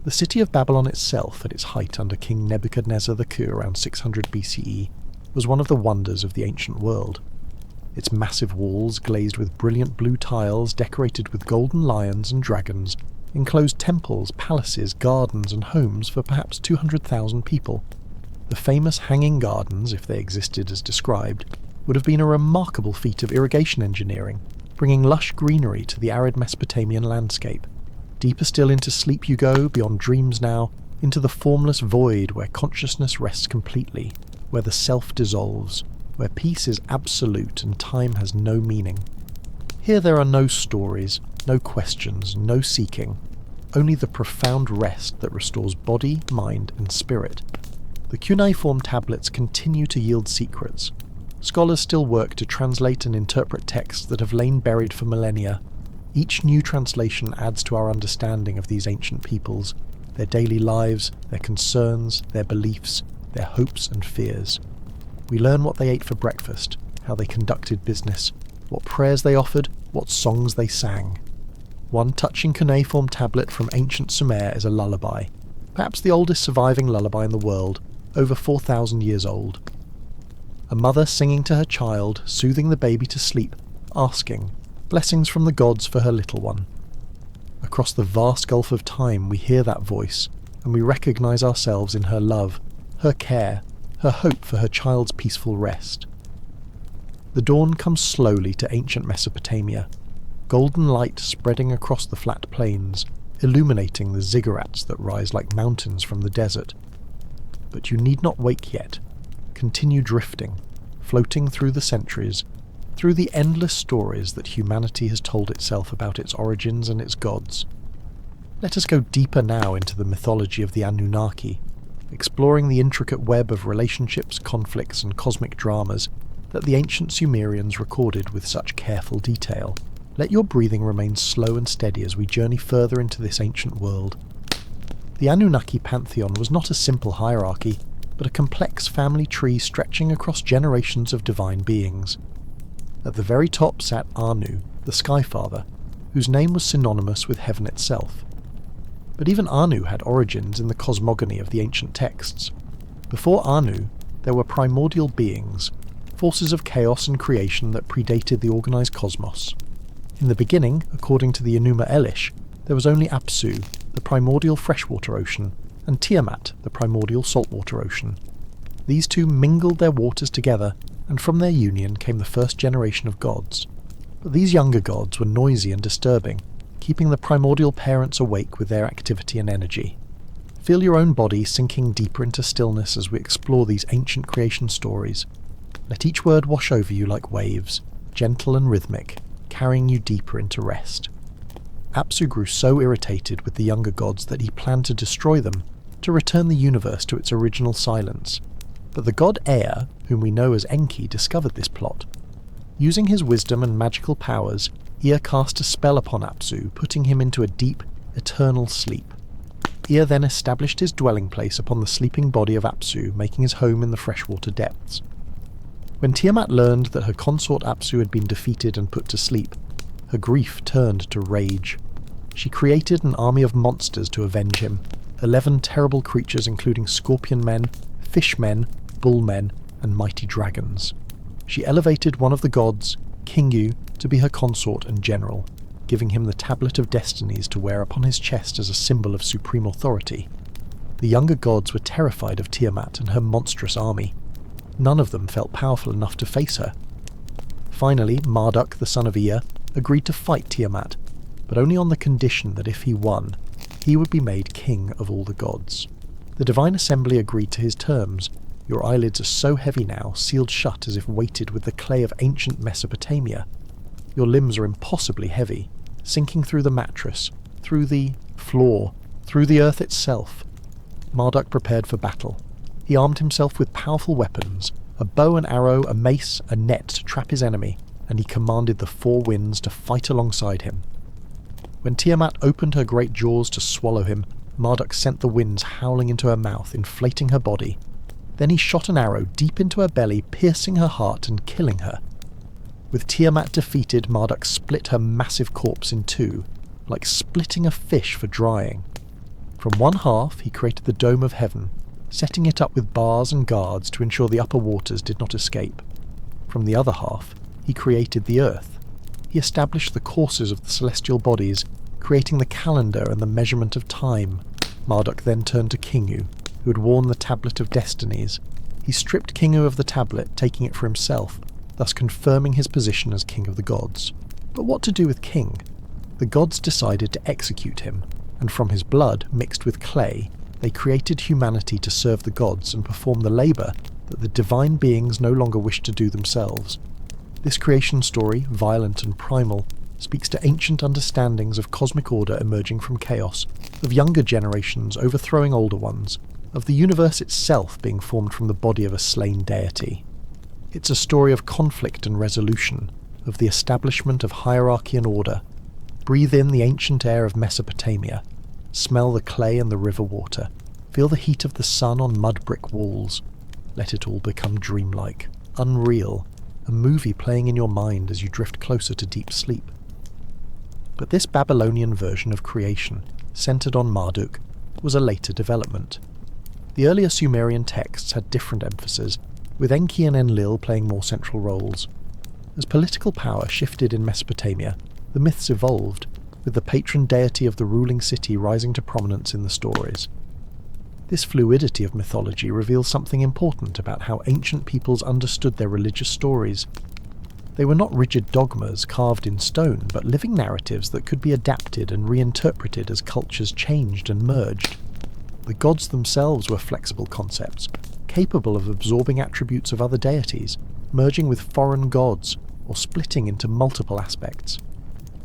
The city of Babylon itself, at its height under King Nebuchadnezzar the Coup around 600 BCE, was one of the wonders of the ancient world. Its massive walls, glazed with brilliant blue tiles decorated with golden lions and dragons, enclosed temples, palaces, gardens and homes for perhaps 200,000 people. The famous hanging gardens, if they existed as described, would have been a remarkable feat of irrigation engineering, bringing lush greenery to the arid Mesopotamian landscape. Deeper still into sleep you go, beyond dreams now, into the formless void where consciousness rests completely, where the self dissolves, where peace is absolute and time has no meaning. Here there are no stories, no questions, no seeking, only the profound rest that restores body, mind and spirit. The cuneiform tablets continue to yield secrets. Scholars still work to translate and interpret texts that have lain buried for millennia. Each new translation adds to our understanding of these ancient peoples, their daily lives, their concerns, their beliefs, their hopes and fears. We learn what they ate for breakfast, how they conducted business, what prayers they offered, what songs they sang. One touching cuneiform tablet from ancient Sumer is a lullaby, perhaps the oldest surviving lullaby in the world, over 4,000 years old. A mother singing to her child, soothing the baby to sleep, asking, blessings from the gods for her little one. Across the vast gulf of time we hear that voice, and we recognise ourselves in her love, her care, her hope for her child's peaceful rest. The dawn comes slowly to ancient Mesopotamia, golden light spreading across the flat plains, illuminating the ziggurats that rise like mountains from the desert. But you need not wake yet. Continue drifting, floating through the centuries, through the endless stories that humanity has told itself about its origins and its gods. Let us go deeper now into the mythology of the Anunnaki, exploring the intricate web of relationships, conflicts and cosmic dramas that the ancient Sumerians recorded with such careful detail. Let your breathing remain slow and steady as we journey further into this ancient world. The Anunnaki pantheon was not a simple hierarchy, but a complex family tree stretching across generations of divine beings. At the very top sat Anu, the Skyfather, whose name was synonymous with heaven itself. But even Anu had origins in the cosmogony of the ancient texts. Before Anu, there were primordial beings, forces of chaos and creation that predated the organised cosmos. In the beginning, according to the Enuma Elish, there was only Apsu, the primordial freshwater ocean, and Tiamat, the primordial saltwater ocean. These two mingled their waters together, and from their union came the first generation of gods. But these younger gods were noisy and disturbing, keeping the primordial parents awake with their activity and energy. Feel your own body sinking deeper into stillness as we explore these ancient creation stories. Let each word wash over you like waves, gentle and rhythmic, carrying you deeper into rest. Apsu grew so irritated with the younger gods that he planned to destroy them, to return the universe to its original silence. But the god Ea, whom we know as Enki, discovered this plot. Using his wisdom and magical powers, Ea cast a spell upon Apsu, putting him into a deep, eternal sleep. Ea then established his dwelling place upon the sleeping body of Apsu, making his home in the freshwater depths. When Tiamat learned that her consort Apsu had been defeated and put to sleep, her grief turned to rage. She created an army of monsters to avenge him, 11 terrible creatures including scorpion men, fish men, bull men, and mighty dragons. She elevated one of the gods, Kingu, to be her consort and general, giving him the Tablet of Destinies to wear upon his chest as a symbol of supreme authority. The younger gods were terrified of Tiamat and her monstrous army. None of them felt powerful enough to face her. Finally, Marduk, the son of Ea, agreed to fight Tiamat, but only on the condition that if he won, he would be made king of all the gods. The Divine Assembly agreed to his terms. Your eyelids are so heavy now, sealed shut as if weighted with the clay of ancient Mesopotamia. Your limbs are impossibly heavy, sinking through the mattress, through the floor, through the earth itself. Marduk prepared for battle. He armed himself with powerful weapons, a bow and arrow, a mace, a net to trap his enemy, and he commanded the 4 winds to fight alongside him. When Tiamat opened her great jaws to swallow him, Marduk sent the winds howling into her mouth, inflating her body. Then he shot an arrow deep into her belly, piercing her heart and killing her. With Tiamat defeated, Marduk split her massive corpse in 2, like splitting a fish for drying. From one half he created the Dome of Heaven, setting it up with bars and guards to ensure the upper waters did not escape. From the other half he created the earth. He established the courses of the celestial bodies, creating the calendar and the measurement of time. Marduk then turned to Kingu, who had worn the Tablet of Destinies. He stripped Kingu of the tablet, taking it for himself, thus confirming his position as king of the gods. But what to do with King? The gods decided to execute him, and from his blood, mixed with clay, they created humanity to serve the gods and perform the labour that the divine beings no longer wished to do themselves. This creation story, violent and primal, speaks to ancient understandings of cosmic order emerging from chaos, of younger generations overthrowing older ones, of the universe itself being formed from the body of a slain deity. It's a story of conflict and resolution, of the establishment of hierarchy and order. Breathe in the ancient air of Mesopotamia. Smell the clay and the river water. Feel the heat of the sun on mud brick walls. Let it all become dreamlike, unreal, a movie playing in your mind as you drift closer to deep sleep. But this Babylonian version of creation, centered on Marduk, was a later development. The earlier Sumerian texts had different emphasis, with Enki and Enlil playing more central roles. As political power shifted in Mesopotamia, the myths evolved, with the patron deity of the ruling city rising to prominence in the stories. This fluidity of mythology reveals something important about how ancient peoples understood their religious stories. They were not rigid dogmas carved in stone, but living narratives that could be adapted and reinterpreted as cultures changed and merged. The gods themselves were flexible concepts, capable of absorbing attributes of other deities, merging with foreign gods, or splitting into multiple aspects.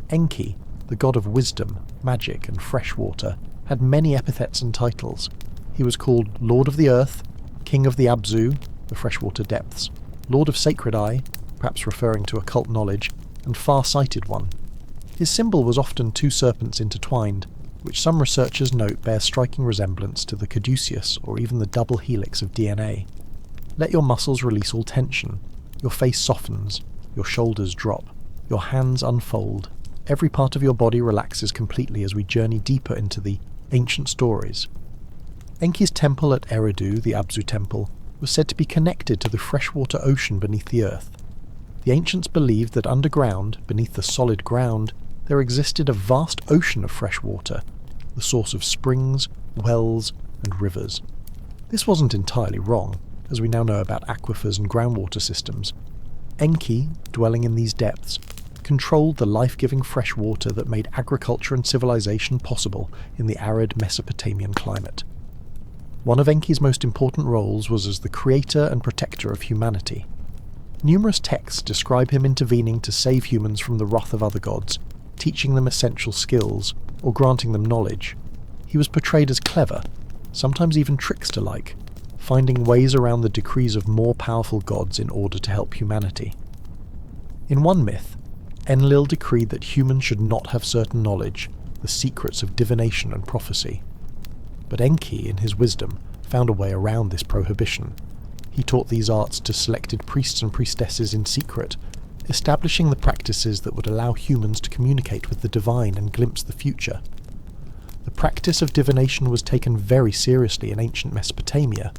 Enki, the god of wisdom, magic, and fresh water, had many epithets and titles. He was called Lord of the Earth, King of the Abzu, the freshwater depths, Lord of Sacred Eye, perhaps referring to occult knowledge, and Far-Sighted One. His symbol was often 2 serpents intertwined, which some researchers note bears striking resemblance to the caduceus or even the double helix of DNA. Let your muscles release all tension. Your face softens, your shoulders drop, your hands unfold. Every part of your body relaxes completely as we journey deeper into the ancient stories. Enki's temple at Eridu, the Abzu temple, was said to be connected to the freshwater ocean beneath the earth. The ancients believed that underground, beneath the solid ground, there existed a vast ocean of fresh water, the source of springs, wells, and rivers. This wasn't entirely wrong, as we now know about aquifers and groundwater systems. Enki, dwelling in these depths, controlled the life-giving fresh water that made agriculture and civilization possible in the arid Mesopotamian climate. One of Enki's most important roles was as the creator and protector of humanity. Numerous texts describe him intervening to save humans from the wrath of other gods, teaching them essential skills, or granting them knowledge. He was portrayed as clever, sometimes even trickster-like, finding ways around the decrees of more powerful gods in order to help humanity. In one myth, Enlil decreed that humans should not have certain knowledge, the secrets of divination and prophecy. but Enki, in his wisdom, found a way around this prohibition. He taught these arts to selected priests and priestesses in secret, establishing the practices that would allow humans to communicate with the divine and glimpse the future. The practice of divination was taken very seriously in ancient Mesopotamia.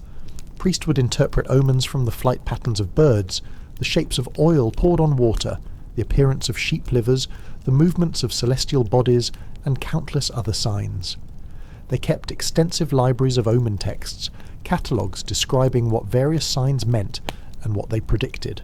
Priests would interpret omens from the flight patterns of birds, the shapes of oil poured on water, the appearance of sheep livers, the movements of celestial bodies, and countless other signs. They kept extensive libraries of omen texts, catalogues describing what various signs meant and what they predicted.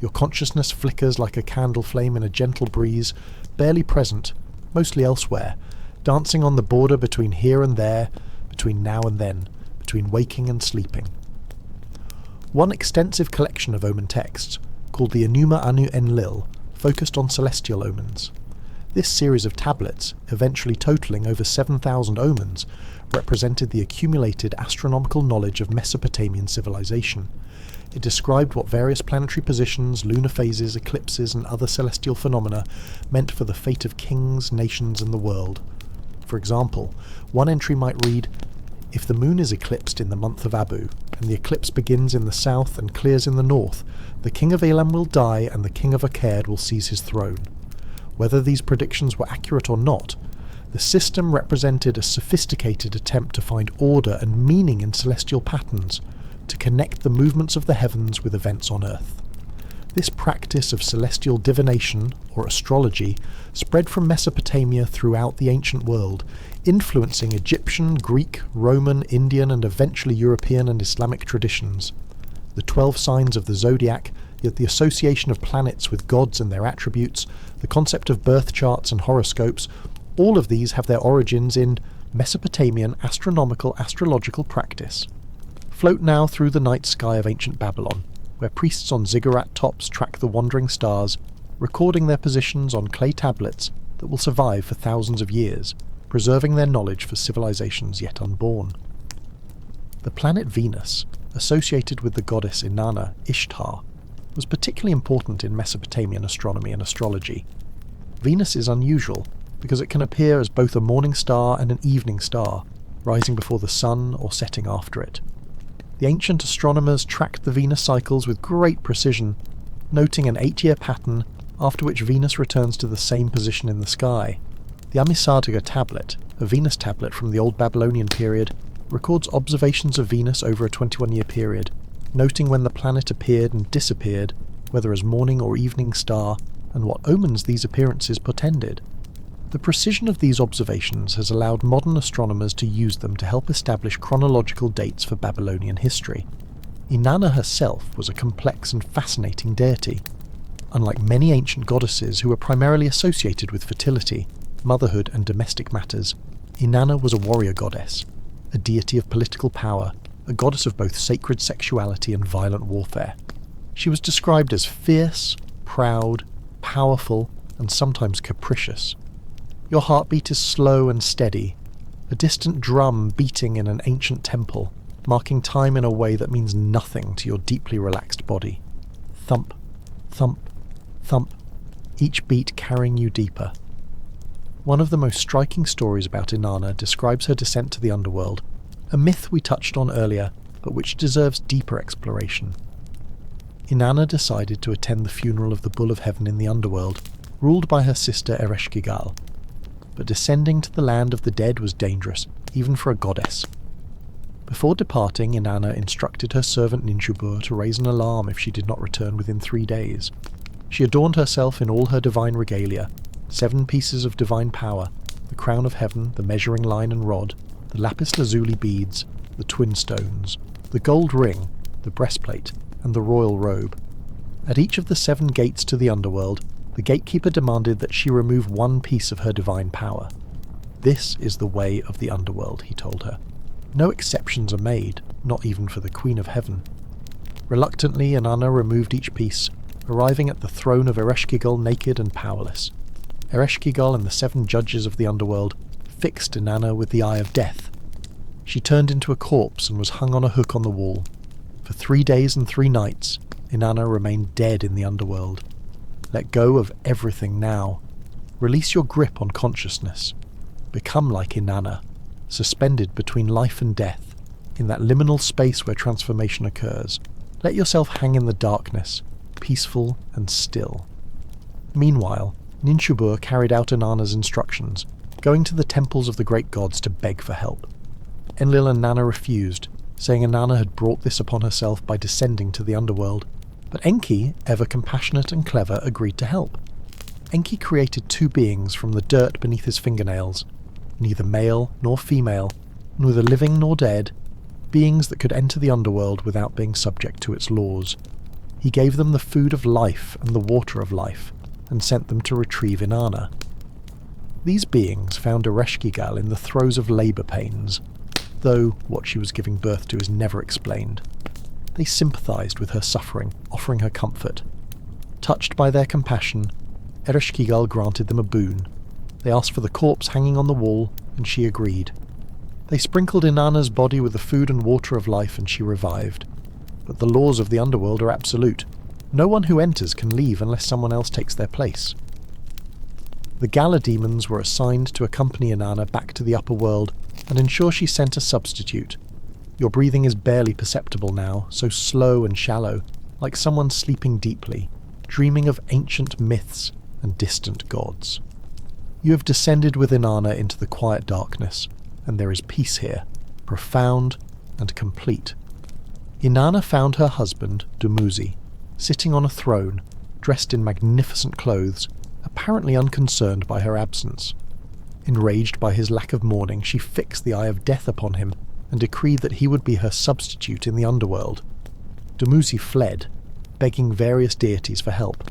Your consciousness flickers like a candle flame in a gentle breeze, barely present, mostly elsewhere, dancing on the border between here and there, between now and then, between waking and sleeping. One extensive collection of omen texts, called the Enuma Anu Enlil, focused on celestial omens. This series of tablets, eventually totaling over 7,000 omens, represented the accumulated astronomical knowledge of Mesopotamian civilization. It described what various planetary positions, lunar phases, eclipses, and other celestial phenomena meant for the fate of kings, nations, and the world. For example, one entry might read, "If the moon is eclipsed in the month of Abu, and the eclipse begins in the south and clears in the north, the king of Elam will die and the king of Akkad will seize his throne." Whether these predictions were accurate or not, the system represented a sophisticated attempt to find order and meaning in celestial patterns, to connect the movements of the heavens with events on Earth. This practice of celestial divination, or astrology, spread from Mesopotamia throughout the ancient world, influencing Egyptian, Greek, Roman, Indian, and eventually European and Islamic traditions. The 12 signs of the zodiac, yet the association of planets with gods and their attributes, the concept of birth charts and horoscopes, all of these have their origins in Mesopotamian astrological practice. Float now through the night sky of ancient Babylon, where priests on ziggurat tops track the wandering stars, recording their positions on clay tablets that will survive for thousands of years, preserving their knowledge for civilizations yet unborn. The planet Venus, associated with the goddess Inanna, Ishtar, was particularly important in Mesopotamian astronomy and astrology. Venus is unusual because it can appear as both a morning star and an evening star, rising before the sun or setting after it. The ancient astronomers tracked the Venus cycles with great precision, noting an 8-year pattern after which Venus returns to the same position in the sky. The Amisardaga tablet, a Venus tablet from the Old Babylonian period, records observations of Venus over a 21-year period, noting when the planet appeared and disappeared, whether as morning or evening star, and what omens these appearances portended. The precision of these observations has allowed modern astronomers to use them to help establish chronological dates for Babylonian history. Inanna herself was a complex and fascinating deity. Unlike many ancient goddesses who were primarily associated with fertility, motherhood, and domestic matters, Inanna was a warrior goddess, a deity of political power, a goddess of both sacred sexuality and violent warfare. She was described as fierce, proud, powerful, and sometimes capricious. Your heartbeat is slow and steady, a distant drum beating in an ancient temple, marking time in a way that means nothing to your deeply relaxed body. Thump, thump, thump, each beat carrying you deeper. One of the most striking stories about Inanna describes her descent to the underworld, a myth we touched on earlier, but which deserves deeper exploration. Inanna decided to attend the funeral of the Bull of Heaven in the underworld, ruled by her sister Ereshkigal. But descending to the land of the dead was dangerous, even for a goddess. Before departing, Inanna instructed her servant Ninjubur to raise an alarm if she did not return within 3 days. She adorned herself in all her divine regalia, 7 pieces of divine power, the crown of heaven, the measuring line and rod, the lapis lazuli beads, the twin stones, the gold ring, the breastplate, and the royal robe. At each of the 7 gates to the underworld, the gatekeeper demanded that she remove 1 piece of her divine power. "This is the way of the underworld," he told her. No exceptions are made, not even for the Queen of Heaven. Reluctantly, Inanna removed each piece, arriving at the throne of Ereshkigal naked and powerless. Ereshkigal and the 7 judges of the underworld fixed Inanna with the eye of death. She turned into a corpse and was hung on a hook on the wall. For 3 days and 3 nights, Inanna remained dead in the underworld. Let go of everything now. Release your grip on consciousness. Become like Inanna. suspended between life and death, in that liminal space where transformation occurs. Let yourself hang in the darkness, peaceful and still. Meanwhile, Ninshubur carried out Inanna's instructions, going to the temples of the great gods to beg for help. Enlil and Nanna refused, saying Inanna had brought this upon herself by descending to the underworld, but Enki, ever compassionate and clever, agreed to help. Enki created two beings from the dirt beneath his fingernails, neither male nor female, neither living nor dead, beings that could enter the underworld without being subject to its laws. He gave them the food of life and the water of life, and sent them to retrieve Inanna. These beings found Ereshkigal in the throes of labour pains, though what she was giving birth to is never explained. They sympathised with her suffering, offering her comfort. Touched by their compassion, Ereshkigal granted them a boon. They asked for the corpse hanging on the wall, and she agreed. They sprinkled Inanna's body with the food and water of life, and she revived. But the laws of the underworld are absolute. No one who enters can leave unless someone else takes their place. The Gala demons were assigned to accompany Inanna back to the upper world and ensure she sent a substitute. Your breathing is barely perceptible now, so slow and shallow, like someone sleeping deeply, dreaming of ancient myths and distant gods. You have descended with Inanna into the quiet darkness, and there is peace here, profound and complete. Inanna found her husband, Dumuzi, sitting on a throne, dressed in magnificent clothes, apparently unconcerned by her absence. Enraged by his lack of mourning, she fixed the eye of death upon him and decreed that he would be her substitute in the underworld. Dumuzi fled, begging various deities for help.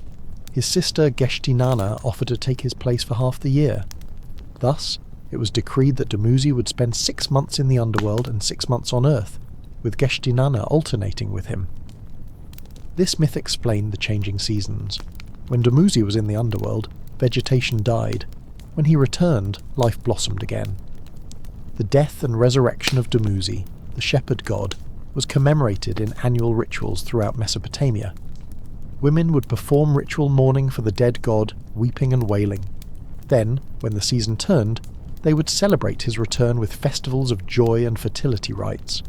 His sister Geshtinana offered to take his place for half the year. Thus, it was decreed that Dumuzi would spend 6 months in the underworld and 6 months on Earth, with Geshtinana alternating with him. This myth explained the changing seasons. When Dumuzi was in the underworld, vegetation died. When he returned, life blossomed again. The death and resurrection of Dumuzi, the shepherd god, was commemorated in annual rituals throughout Mesopotamia. Women would perform ritual mourning for the dead god, weeping and wailing. Then, when the season turned, they would celebrate his return with festivals of joy and fertility rites.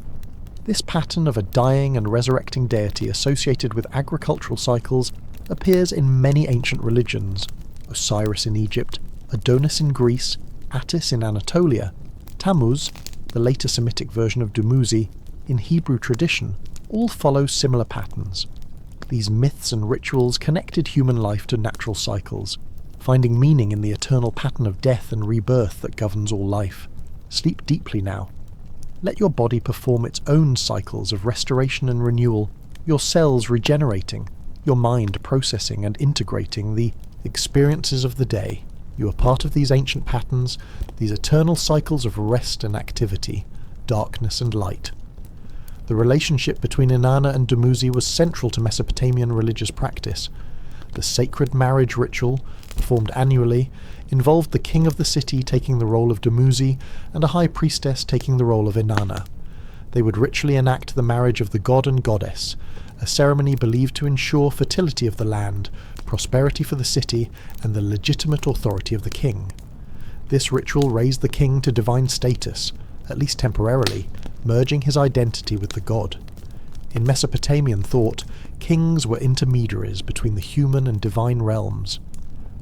This pattern of a dying and resurrecting deity associated with agricultural cycles appears in many ancient religions: Osiris in Egypt, Adonis in Greece, Attis in Anatolia, Tammuz, the later Semitic version of Dumuzi, in Hebrew tradition, all follow similar patterns. These myths and rituals connected human life to natural cycles, finding meaning in the eternal pattern of death and rebirth that governs all life. Sleep deeply now. Let your body perform its own cycles of restoration and renewal, your cells regenerating, your mind processing and integrating the experiences of the day. You are part of these ancient patterns, these eternal cycles of rest and activity, darkness and light. The relationship between Inanna and Dumuzi was central to Mesopotamian religious practice. The sacred marriage ritual, performed annually, involved the king of the city taking the role of Dumuzi and a high priestess taking the role of Inanna. They would ritually enact the marriage of the god and goddess, a ceremony believed to ensure fertility of the land, prosperity for the city, and the legitimate authority of the king. This ritual raised the king to divine status, at least temporarily, merging his identity with the god. In Mesopotamian thought, kings were intermediaries between the human and divine realms.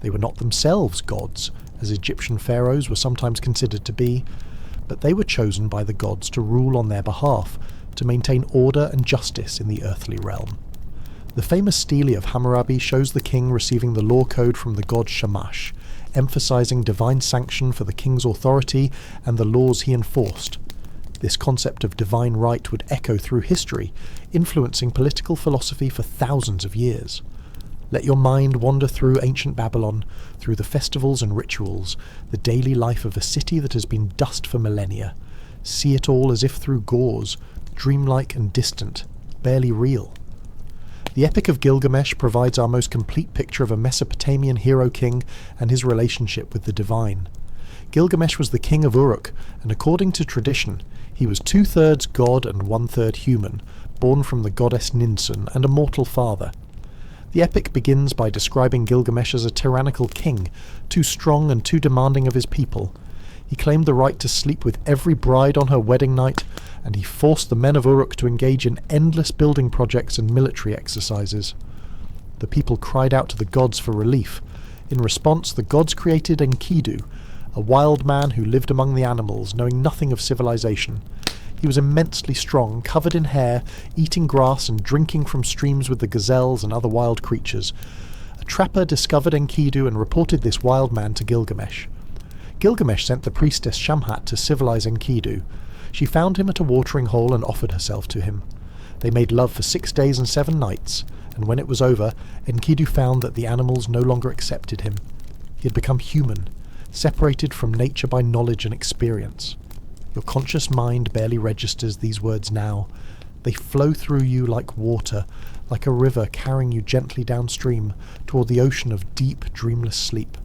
They were not themselves gods, as Egyptian pharaohs were sometimes considered to be, but they were chosen by the gods to rule on their behalf, to maintain order and justice in the earthly realm. The famous stele of Hammurabi shows the king receiving the law code from the god Shamash, emphasizing divine sanction for the king's authority and the laws he enforced. This concept of divine right would echo through history, influencing political philosophy for thousands of years. Let your mind wander through ancient Babylon, through the festivals and rituals, the daily life of a city that has been dust for millennia. See it all as if through gauze, dreamlike and distant, barely real. The Epic of Gilgamesh provides our most complete picture of a Mesopotamian hero-king and his relationship with the divine. Gilgamesh was the king of Uruk, and according to tradition, he was 2/3 god and 1/3 human, born from the goddess Ninsun and a mortal father. The epic begins by describing Gilgamesh as a tyrannical king, too strong and too demanding of his people. He claimed the right to sleep with every bride on her wedding night, and he forced the men of Uruk to engage in endless building projects and military exercises. The people cried out to the gods for relief. In response, the gods created Enkidu, a wild man who lived among the animals, knowing nothing of civilization. He was immensely strong, covered in hair, eating grass and drinking from streams with the gazelles and other wild creatures. A trapper discovered Enkidu and reported this wild man to Gilgamesh. Gilgamesh sent the priestess Shamhat to civilize Enkidu. She found him at a watering hole and offered herself to him. They made love for 6 days and 7 nights, and when it was over, Enkidu found that the animals no longer accepted him. He had become human, separated from nature by knowledge and experience. Your conscious mind barely registers these words now. They flow through you like water, like a river carrying you gently downstream toward the ocean of deep, dreamless sleep.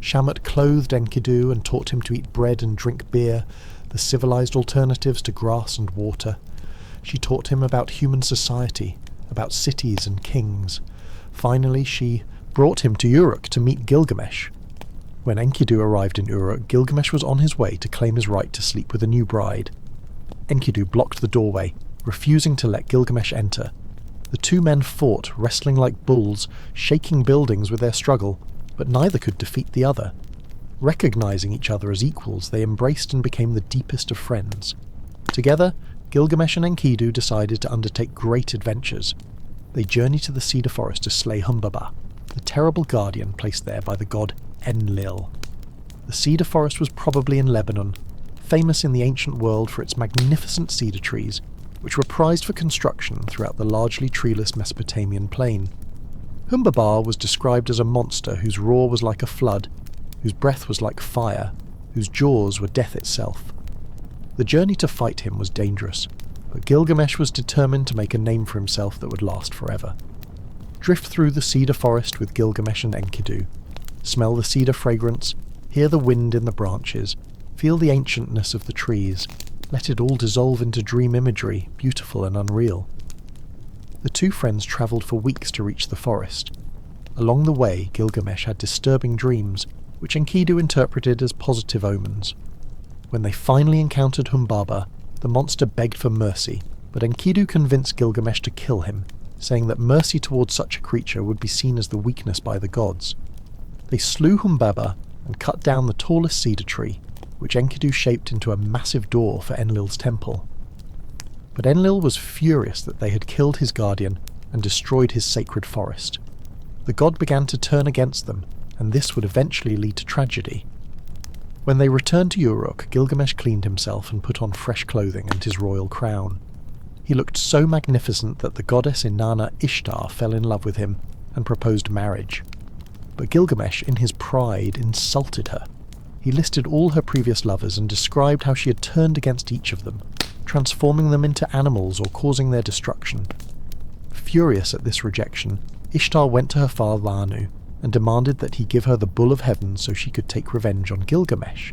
Shamhat clothed Enkidu and taught him to eat bread and drink beer, the civilized alternatives to grass and water. She taught him about human society, about cities and kings. Finally, she brought him to Uruk to meet Gilgamesh. When Enkidu arrived in Uruk, Gilgamesh was on his way to claim his right to sleep with a new bride. Enkidu blocked the doorway, refusing to let Gilgamesh enter. The two men fought, wrestling like bulls, shaking buildings with their struggle, but neither could defeat the other. Recognizing each other as equals, they embraced and became the deepest of friends. Together, Gilgamesh and Enkidu decided to undertake great adventures. They journeyed to the cedar forest to slay Humbaba, the terrible guardian placed there by the god Enlil. The cedar forest was probably in Lebanon, famous in the ancient world for its magnificent cedar trees, which were prized for construction throughout the largely treeless Mesopotamian plain. Humbaba was described as a monster whose roar was like a flood, whose breath was like fire, whose jaws were death itself. The journey to fight him was dangerous, but Gilgamesh was determined to make a name for himself that would last forever. Drift through the cedar forest with Gilgamesh and Enkidu. Smell the cedar fragrance, hear the wind in the branches, feel the ancientness of the trees, let it all dissolve into dream imagery, beautiful and unreal. The two friends travelled for weeks to reach the forest. Along the way, Gilgamesh had disturbing dreams, which Enkidu interpreted as positive omens. When they finally encountered Humbaba, the monster begged for mercy, but Enkidu convinced Gilgamesh to kill him, saying that mercy towards such a creature would be seen as the weakness by the gods. They slew Humbaba and cut down the tallest cedar tree, which Enkidu shaped into a massive door for Enlil's temple. But Enlil was furious that they had killed his guardian and destroyed his sacred forest. The god began to turn against them, and this would eventually lead to tragedy. When they returned to Uruk, Gilgamesh cleaned himself and put on fresh clothing and his royal crown. He looked so magnificent that the goddess Inanna Ishtar fell in love with him and proposed marriage. But Gilgamesh, in his pride, insulted her. He listed all her previous lovers and described how she had turned against each of them, transforming them into animals or causing their destruction. Furious at this rejection, Ishtar went to her father Anu and demanded that he give her the Bull of Heaven so she could take revenge on Gilgamesh.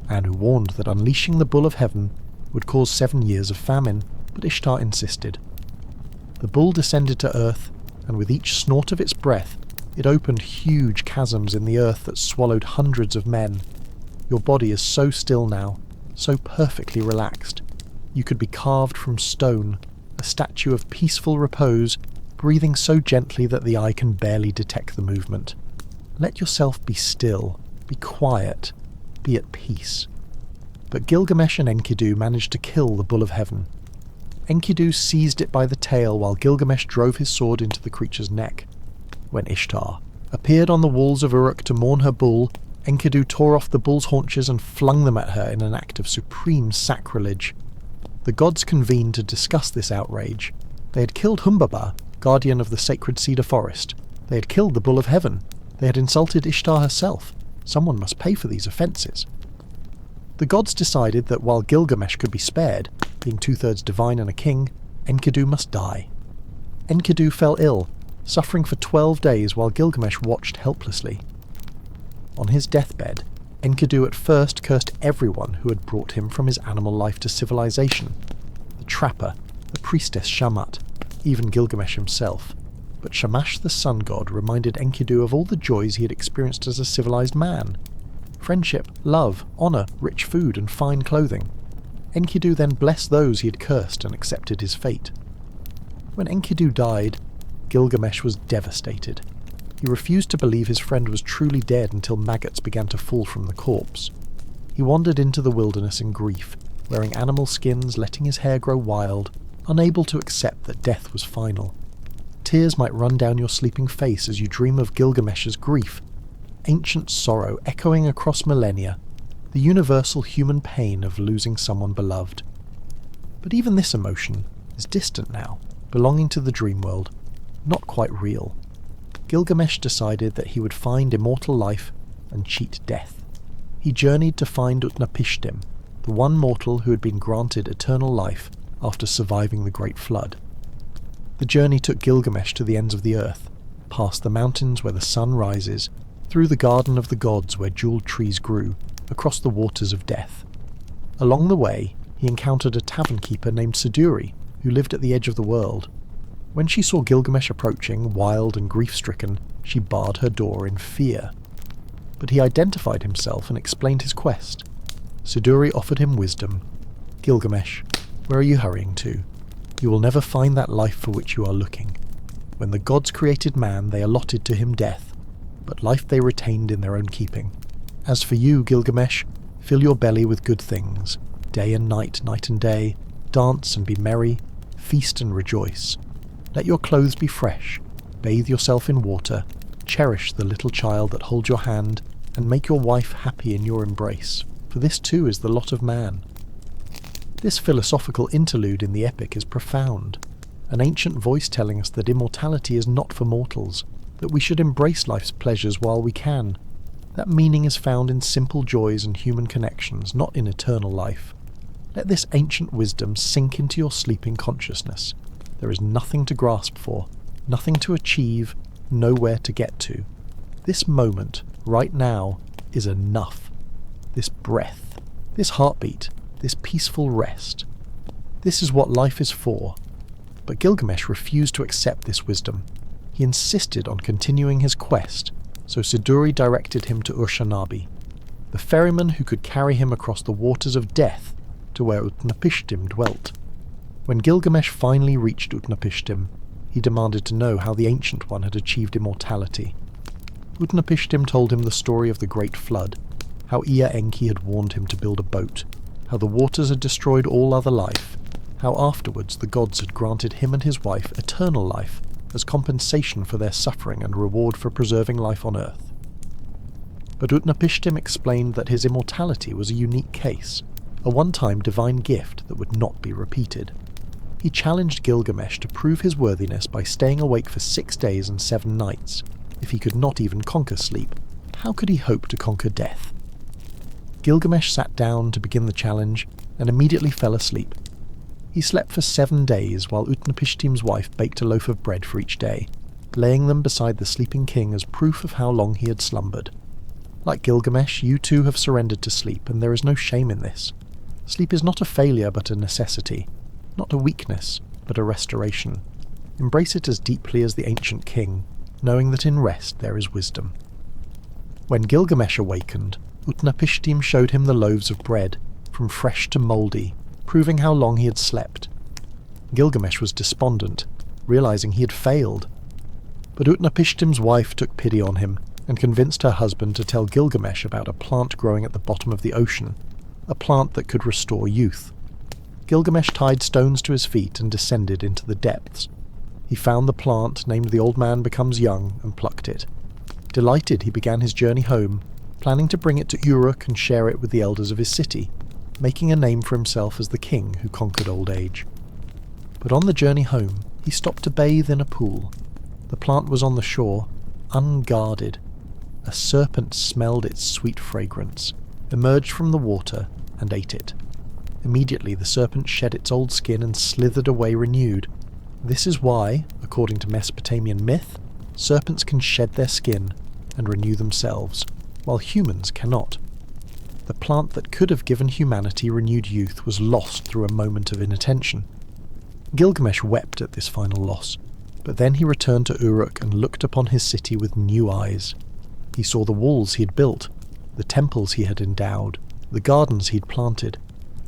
Anu warned that unleashing the Bull of Heaven would cause 7 years of famine, but Ishtar insisted. The bull descended to earth, and with each snort of its breath, it opened huge chasms in the earth that swallowed hundreds of men. Your body is so still now, so perfectly relaxed. You could be carved from stone, a statue of peaceful repose, breathing so gently that the eye can barely detect the movement. Let yourself be still, be quiet, be at peace. But Gilgamesh and Enkidu managed to kill the Bull of Heaven. Enkidu seized it by the tail while Gilgamesh drove his sword into the creature's neck. When Ishtar appeared on the walls of Uruk to mourn her bull, Enkidu tore off the bull's haunches and flung them at her in an act of supreme sacrilege. The gods convened to discuss this outrage. They had killed Humbaba, guardian of the sacred cedar forest. They had killed the Bull of Heaven. They had insulted Ishtar herself. Someone must pay for these offences. The gods decided that while Gilgamesh could be spared, being 2/3 divine and a king, Enkidu must die. Enkidu fell ill, suffering for 12 days while Gilgamesh watched helplessly. On his deathbed, Enkidu at first cursed everyone who had brought him from his animal life to civilization. The trapper, the priestess Shamhat, even Gilgamesh himself. But Shamash the sun god reminded Enkidu of all the joys he had experienced as a civilized man. friendship, love, honour, rich food and fine clothing. Enkidu then blessed those he had cursed and accepted his fate. When Enkidu died, Gilgamesh was devastated. He refused to believe his friend was truly dead until maggots began to fall from the corpse. He wandered into the wilderness in grief, wearing animal skins, letting his hair grow wild, unable to accept that death was final. Tears might run down your sleeping face as you dream of Gilgamesh's grief, ancient sorrow echoing across millennia, the universal human pain of losing someone beloved. But even this emotion is distant now, belonging to the dream world, not quite real. Gilgamesh decided that he would find immortal life and cheat death. He journeyed to find Utnapishtim, the one mortal who had been granted eternal life after surviving the Great Flood. The journey took Gilgamesh to the ends of the earth, past the mountains where the sun rises, through the garden of the gods where jeweled trees grew, across the waters of death. Along the way, he encountered a tavern keeper named Siduri, who lived at the edge of the world. When she saw Gilgamesh approaching, wild and grief-stricken, she barred her door in fear. But he identified himself and explained his quest. Siduri offered him wisdom. "Gilgamesh, where are you hurrying to? You will never find that life for which you are looking. When the gods created man, they allotted to him death, but life they retained in their own keeping. As for you, Gilgamesh, fill your belly with good things, day and night, night and day, dance and be merry, feast and rejoice. Let your clothes be fresh, bathe yourself in water, cherish the little child that holds your hand, and make your wife happy in your embrace, for this too is the lot of man." This philosophical interlude in the epic is profound, an ancient voice telling us that immortality is not for mortals, that we should embrace life's pleasures while we can. That meaning is found in simple joys and human connections, not in eternal life. Let this ancient wisdom sink into your sleeping consciousness. There is nothing to grasp for, nothing to achieve, nowhere to get to. This moment, right now, is enough. This breath, this heartbeat, this peaceful rest. This is what life is for. But Gilgamesh refused to accept this wisdom. He insisted on continuing his quest, so Siduri directed him to Urshanabi, the ferryman who could carry him across the waters of death to where Utnapishtim dwelt. When Gilgamesh finally reached Utnapishtim, he demanded to know how the Ancient One had achieved immortality. Utnapishtim told him the story of the Great Flood, how Ea Enki had warned him to build a boat, how the waters had destroyed all other life, how afterwards the gods had granted him and his wife eternal life as compensation for their suffering and reward for preserving life on earth. But Utnapishtim explained that his immortality was a unique case, a one-time divine gift that would not be repeated. He challenged Gilgamesh to prove his worthiness by staying awake for 6 days and 7 nights. If he could not even conquer sleep, how could he hope to conquer death? Gilgamesh sat down to begin the challenge and immediately fell asleep. He slept for 7 days while Utnapishtim's wife baked a loaf of bread for each day, laying them beside the sleeping king as proof of how long he had slumbered. Like Gilgamesh, you too have surrendered to sleep, and there is no shame in this. Sleep is not a failure but a necessity, not a weakness but a restoration. Embrace it as deeply as the ancient king, knowing that in rest there is wisdom. When Gilgamesh awakened, Utnapishtim showed him the loaves of bread, from fresh to mouldy, proving how long he had slept. Gilgamesh was despondent, realizing he had failed. But Utnapishtim's wife took pity on him and convinced her husband to tell Gilgamesh about a plant growing at the bottom of the ocean, a plant that could restore youth. Gilgamesh tied stones to his feet and descended into the depths. He found the plant named The Old Man Becomes Young and plucked it. Delighted, he began his journey home, planning to bring it to Uruk and share it with the elders of his city, making a name for himself as the king who conquered old age. But on the journey home, he stopped to bathe in a pool. The plant was on the shore, unguarded. A serpent smelled its sweet fragrance, emerged from the water, and ate it. Immediately the serpent shed its old skin and slithered away renewed. This is why, according to Mesopotamian myth, serpents can shed their skin and renew themselves, while humans cannot. The plant that could have given humanity renewed youth was lost through a moment of inattention. Gilgamesh wept at this final loss, but then he returned to Uruk and looked upon his city with new eyes. He saw the walls he had built, the temples he had endowed, the gardens he'd planted.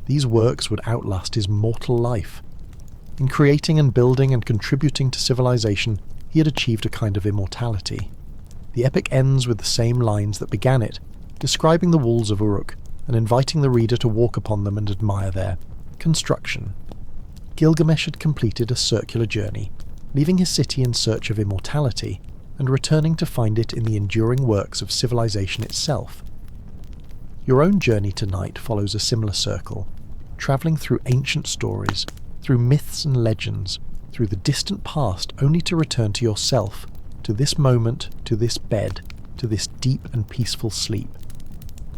These works would outlast his mortal life. In creating and building and contributing to civilization, he had achieved a kind of immortality. The epic ends with the same lines that began it, describing the walls of Uruk and inviting the reader to walk upon them and admire their construction. Gilgamesh had completed a circular journey, leaving his city in search of immortality and returning to find it in the enduring works of civilization itself. Your own journey tonight follows a similar circle, travelling through ancient stories, through myths and legends, through the distant past, only to return to yourself, to this moment, to this bed, to this deep and peaceful sleep.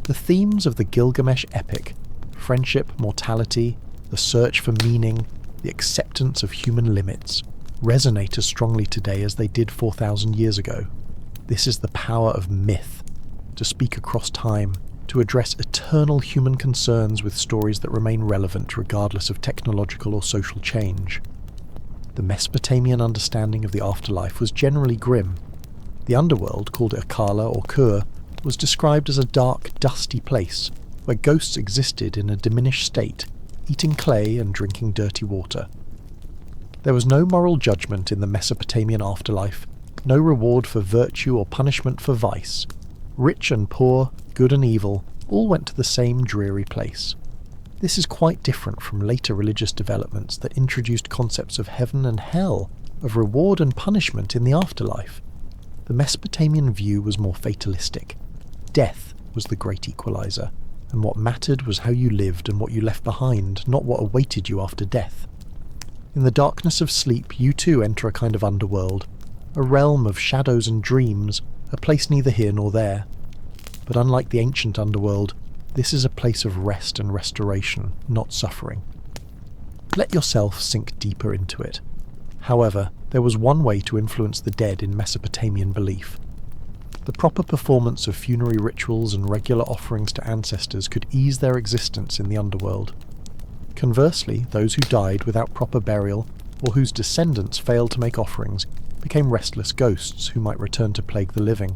The themes of the Gilgamesh epic, friendship, mortality, the search for meaning, the acceptance of human limits, resonate as strongly today as they did 4,000 years ago. This is the power of myth, to speak across time, to address eternal human concerns with stories that remain relevant regardless of technological or social change. The Mesopotamian understanding of the afterlife was generally grim. The underworld, called Akala or Kur, was described as a dark, dusty place where ghosts existed in a diminished state, eating clay and drinking dirty water. There was no moral judgment in the Mesopotamian afterlife, no reward for virtue or punishment for vice. Rich and poor, good and evil, all went to the same dreary place. This is quite different from later religious developments that introduced concepts of heaven and hell, of reward and punishment in the afterlife. The Mesopotamian view was more fatalistic. Death was the great equalizer, and what mattered was how you lived and what you left behind, not what awaited you after death. In the darkness of sleep, you too enter a kind of underworld, a realm of shadows and dreams, a place neither here nor there. But unlike the ancient underworld, this is a place of rest and restoration, not suffering. Let yourself sink deeper into it. However, there was one way to influence the dead in Mesopotamian belief. The proper performance of funerary rituals and regular offerings to ancestors could ease their existence in the underworld. Conversely, those who died without proper burial, or whose descendants failed to make offerings, became restless ghosts who might return to plague the living.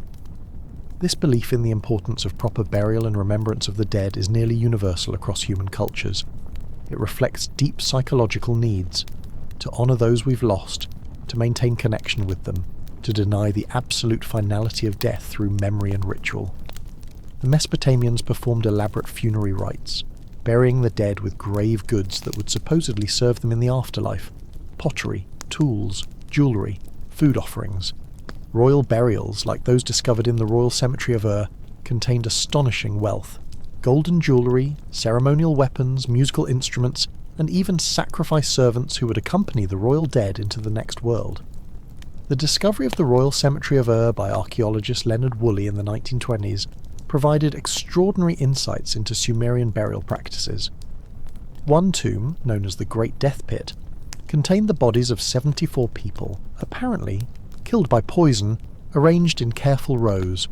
This belief in the importance of proper burial and remembrance of the dead is nearly universal across human cultures. It reflects deep psychological needs, to honour those we've lost, to maintain connection with them, to deny the absolute finality of death through memory and ritual. The Mesopotamians performed elaborate funerary rites, burying the dead with grave goods that would supposedly serve them in the afterlife: pottery, tools, jewellery, food offerings. Royal burials, like those discovered in the Royal Cemetery of Ur, contained astonishing wealth: golden jewellery, ceremonial weapons, musical instruments, and even sacrifice servants who would accompany the royal dead into the next world. The discovery of the Royal Cemetery of Ur by archaeologist Leonard Woolley in the 1920s provided extraordinary insights into Sumerian burial practices. One tomb, known as the Great Death Pit, contained the bodies of 74 people, apparently killed by poison, arranged in careful rows.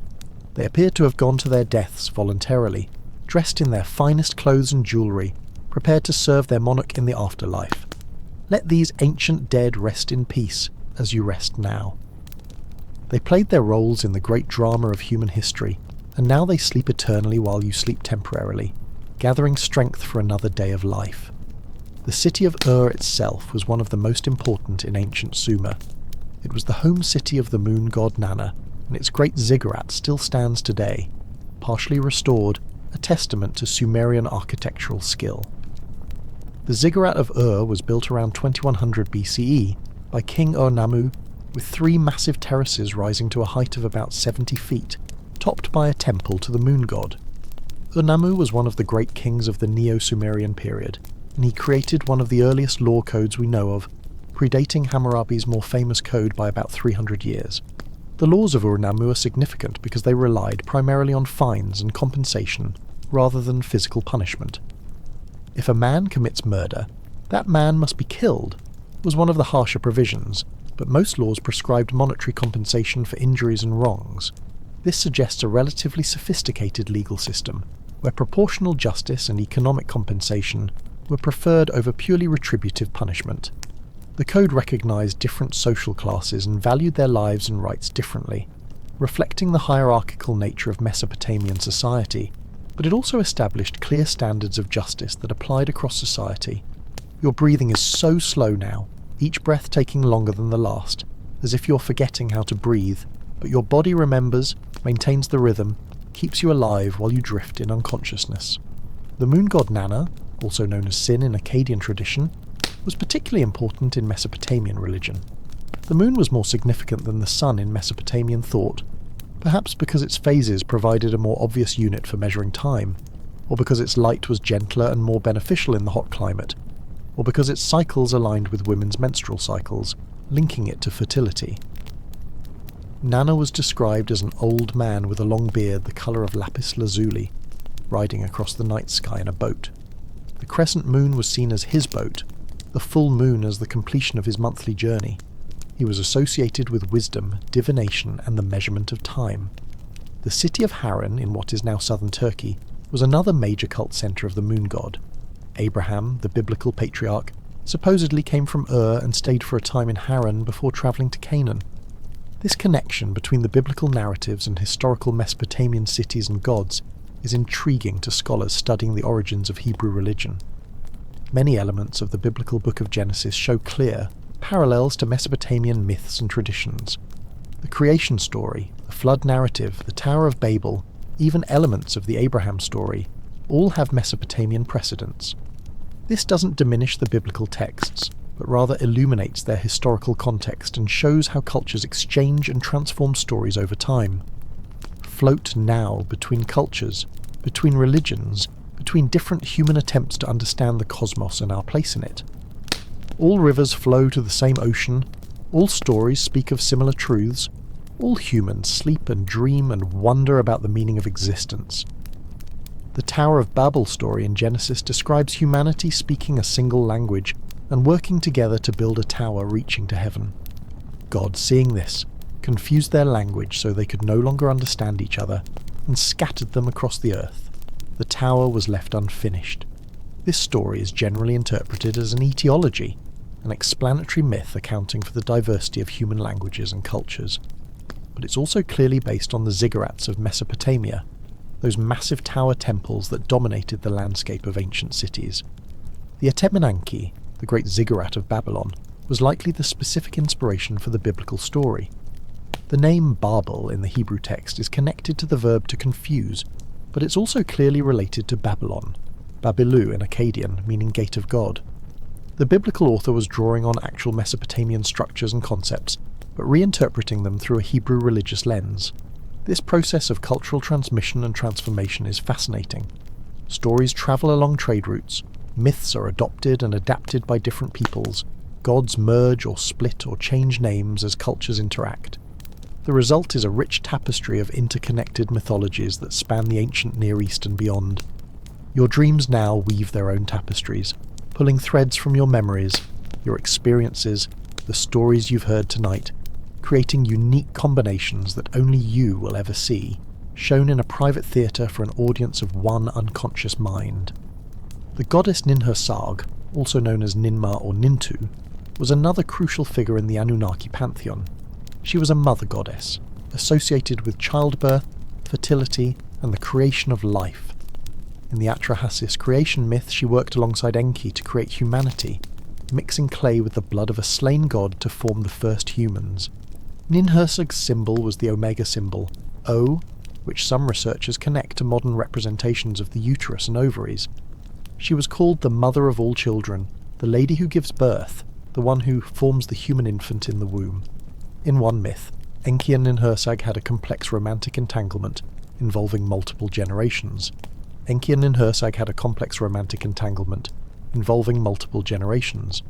They appeared to have gone to their deaths voluntarily, dressed in their finest clothes and jewellery, prepared to serve their monarch in the afterlife. Let these ancient dead rest in peace, as you rest now. They played their roles in the great drama of human history, and now they sleep eternally while you sleep temporarily, gathering strength for another day of life. The city of Ur itself was one of the most important in ancient Sumer. It was the home city of the moon god Nana, and its great ziggurat still stands today, partially restored, a testament to Sumerian architectural skill. The ziggurat of Ur was built around 2100 BCE by King Ur-Nammu, with 3 massive terraces rising to a height of about 70 feet, topped by a temple to the moon god. Ur-Nammu was one of the great kings of the Neo-Sumerian period, and he created one of the earliest law codes we know of, predating Hammurabi's more famous code by about 300 years. The laws of Ur-Nammu are significant because they relied primarily on fines and compensation rather than physical punishment. If a man commits murder, that man must be killed, was one of the harsher provisions, but most laws prescribed monetary compensation for injuries and wrongs. This suggests a relatively sophisticated legal system, where proportional justice and economic compensation were preferred over purely retributive punishment. The code recognized different social classes and valued their lives and rights differently. reflecting the hierarchical nature of Mesopotamian society, but it also established clear standards of justice that applied across society. Your breathing is so slow now, each breath taking longer than the last, as if you're forgetting how to breathe, but your body remembers, maintains the rhythm, keeps you alive while you drift in unconsciousness. The moon god Nana, also known as Sin in Akkadian tradition, was particularly important in Mesopotamian religion. The moon was more significant than the sun in Mesopotamian thought, perhaps because its phases provided a more obvious unit for measuring time, or because its light was gentler and more beneficial in the hot climate, or because its cycles aligned with women's menstrual cycles, linking it to fertility. Nana was described as an old man with a long beard the colour of lapis lazuli, riding across the night sky in a boat. The crescent moon was seen as his boat, the full moon as the completion of his monthly journey. He was associated with wisdom, divination, and the measurement of time. The city of Haran, in what is now southern Turkey, was another major cult centre of the moon god. Abraham, the biblical patriarch, supposedly came from Ur and stayed for a time in Haran before travelling to Canaan. This connection between the biblical narratives and historical Mesopotamian cities and gods is intriguing to scholars studying the origins of Hebrew religion. Many elements of the biblical book of Genesis show clear parallels to Mesopotamian myths and traditions. The creation story, the flood narrative, the Tower of Babel, even elements of the Abraham story, all have Mesopotamian precedents. This doesn't diminish the biblical texts, but rather illuminates their historical context and shows how cultures exchange and transform stories over time. Float now between cultures, between religions, between different human attempts to understand the cosmos and our place in it. All rivers flow to the same ocean, all stories speak of similar truths, all humans sleep and dream and wonder about the meaning of existence. The Tower of Babel story in Genesis describes humanity speaking a single language and working together to build a tower reaching to heaven. God, seeing this, confused their language so they could no longer understand each other, and scattered them across the earth. The tower was left unfinished. This story is generally interpreted as an etiology, an explanatory myth accounting for the diversity of human languages and cultures. But it's also clearly based on the ziggurats of Mesopotamia, those massive tower temples that dominated the landscape of ancient cities. The Anunnaki, the great ziggurat of Babylon, was likely the specific inspiration for the biblical story. The name Babel in the Hebrew text is connected to the verb to confuse, but it's also clearly related to Babylon, Babilu in Akkadian, meaning Gate of God. The biblical author was drawing on actual Mesopotamian structures and concepts, but reinterpreting them through a Hebrew religious lens. This process of cultural transmission and transformation is fascinating. Stories travel along trade routes, myths are adopted and adapted by different peoples, gods merge or split or change names as cultures interact. The result is a rich tapestry of interconnected mythologies that span the ancient Near East and beyond. Your dreams now weave their own tapestries, pulling threads from your memories, your experiences, the stories you've heard tonight, creating unique combinations that only you will ever see, shown in a private theatre for an audience of one unconscious mind. The goddess Ninhursag, also known as Ninmah or Nintu, was another crucial figure in the Anunnaki pantheon. She was a mother goddess, associated with childbirth, fertility, and the creation of life. In the Atrahasis creation myth, she worked alongside Enki to create humanity, mixing clay with the blood of a slain god to form the first humans. Ninhursag's symbol was the Omega symbol, O, which some researchers connect to modern representations of the uterus and ovaries. She was called the mother of all children, the lady who gives birth, the one who forms the human infant in the womb. In one myth, Enki and Ninhursag had a complex romantic entanglement involving multiple generations. Enki and Ninhursag had a complex romantic entanglement involving multiple generations.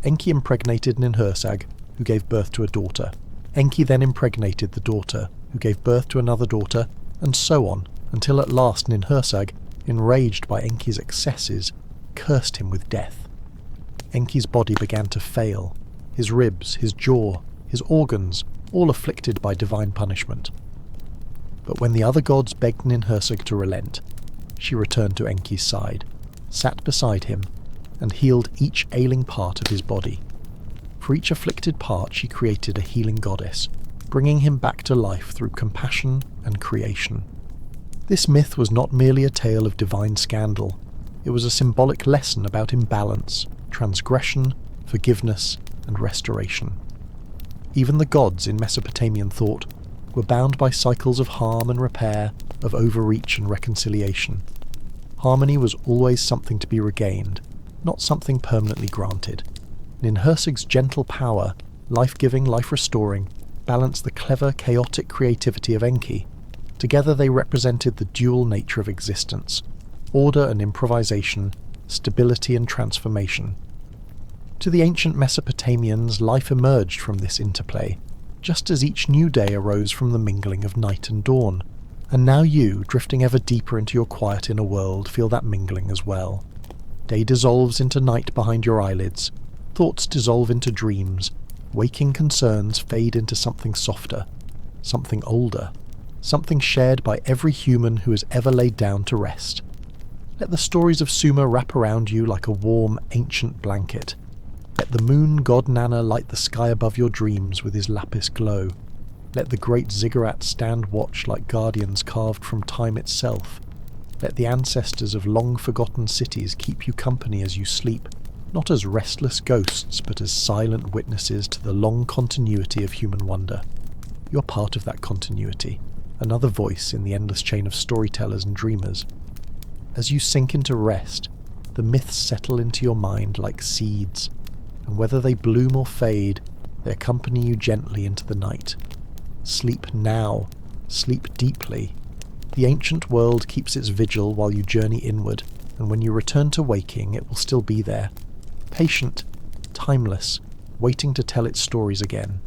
Enki impregnated Ninhursag, who gave birth to a daughter. Enki then impregnated the daughter, who gave birth to another daughter, and so on, until at last Ninhursag, enraged by Enki's excesses, cursed him with death. Enki's body began to fail, his ribs, his jaw, his organs, all afflicted by divine punishment. But when the other gods begged Ninhursag to relent, she returned to Enki's side, sat beside him, and healed each ailing part of his body. For each afflicted part she created a healing goddess, bringing him back to life through compassion and creation. This myth was not merely a tale of divine scandal, it was a symbolic lesson about imbalance, transgression, forgiveness, and restoration. Even the gods in Mesopotamian thought were bound by cycles of harm and repair, of overreach and reconciliation. Harmony was always something to be regained, not something permanently granted. And in Hersig's gentle power, life-giving, life-restoring, balanced the clever, chaotic creativity of Enki. Together they represented the dual nature of existence, order and improvisation, stability and transformation. To the ancient Mesopotamians, life emerged from this interplay, just as each new day arose from the mingling of night and dawn. And now you, drifting ever deeper into your quiet inner world, feel that mingling as well. Day dissolves into night behind your eyelids, thoughts dissolve into dreams, waking concerns fade into something softer, something older, something shared by every human who has ever laid down to rest. Let the stories of Sumer wrap around you like a warm, ancient blanket. Let the moon god Nana light the sky above your dreams with his lapis glow. Let the great ziggurats stand watch like guardians carved from time itself. Let the ancestors of long-forgotten cities keep you company as you sleep, not as restless ghosts, but as silent witnesses to the long continuity of human wonder. You're part of that continuity, another voice in the endless chain of storytellers and dreamers. As you sink into rest, the myths settle into your mind like seeds, and whether they bloom or fade, they accompany you gently into the night. Sleep now, sleep deeply. The ancient world keeps its vigil while you journey inward, and when you return to waking, it will still be there, patient, timeless, waiting to tell its stories again.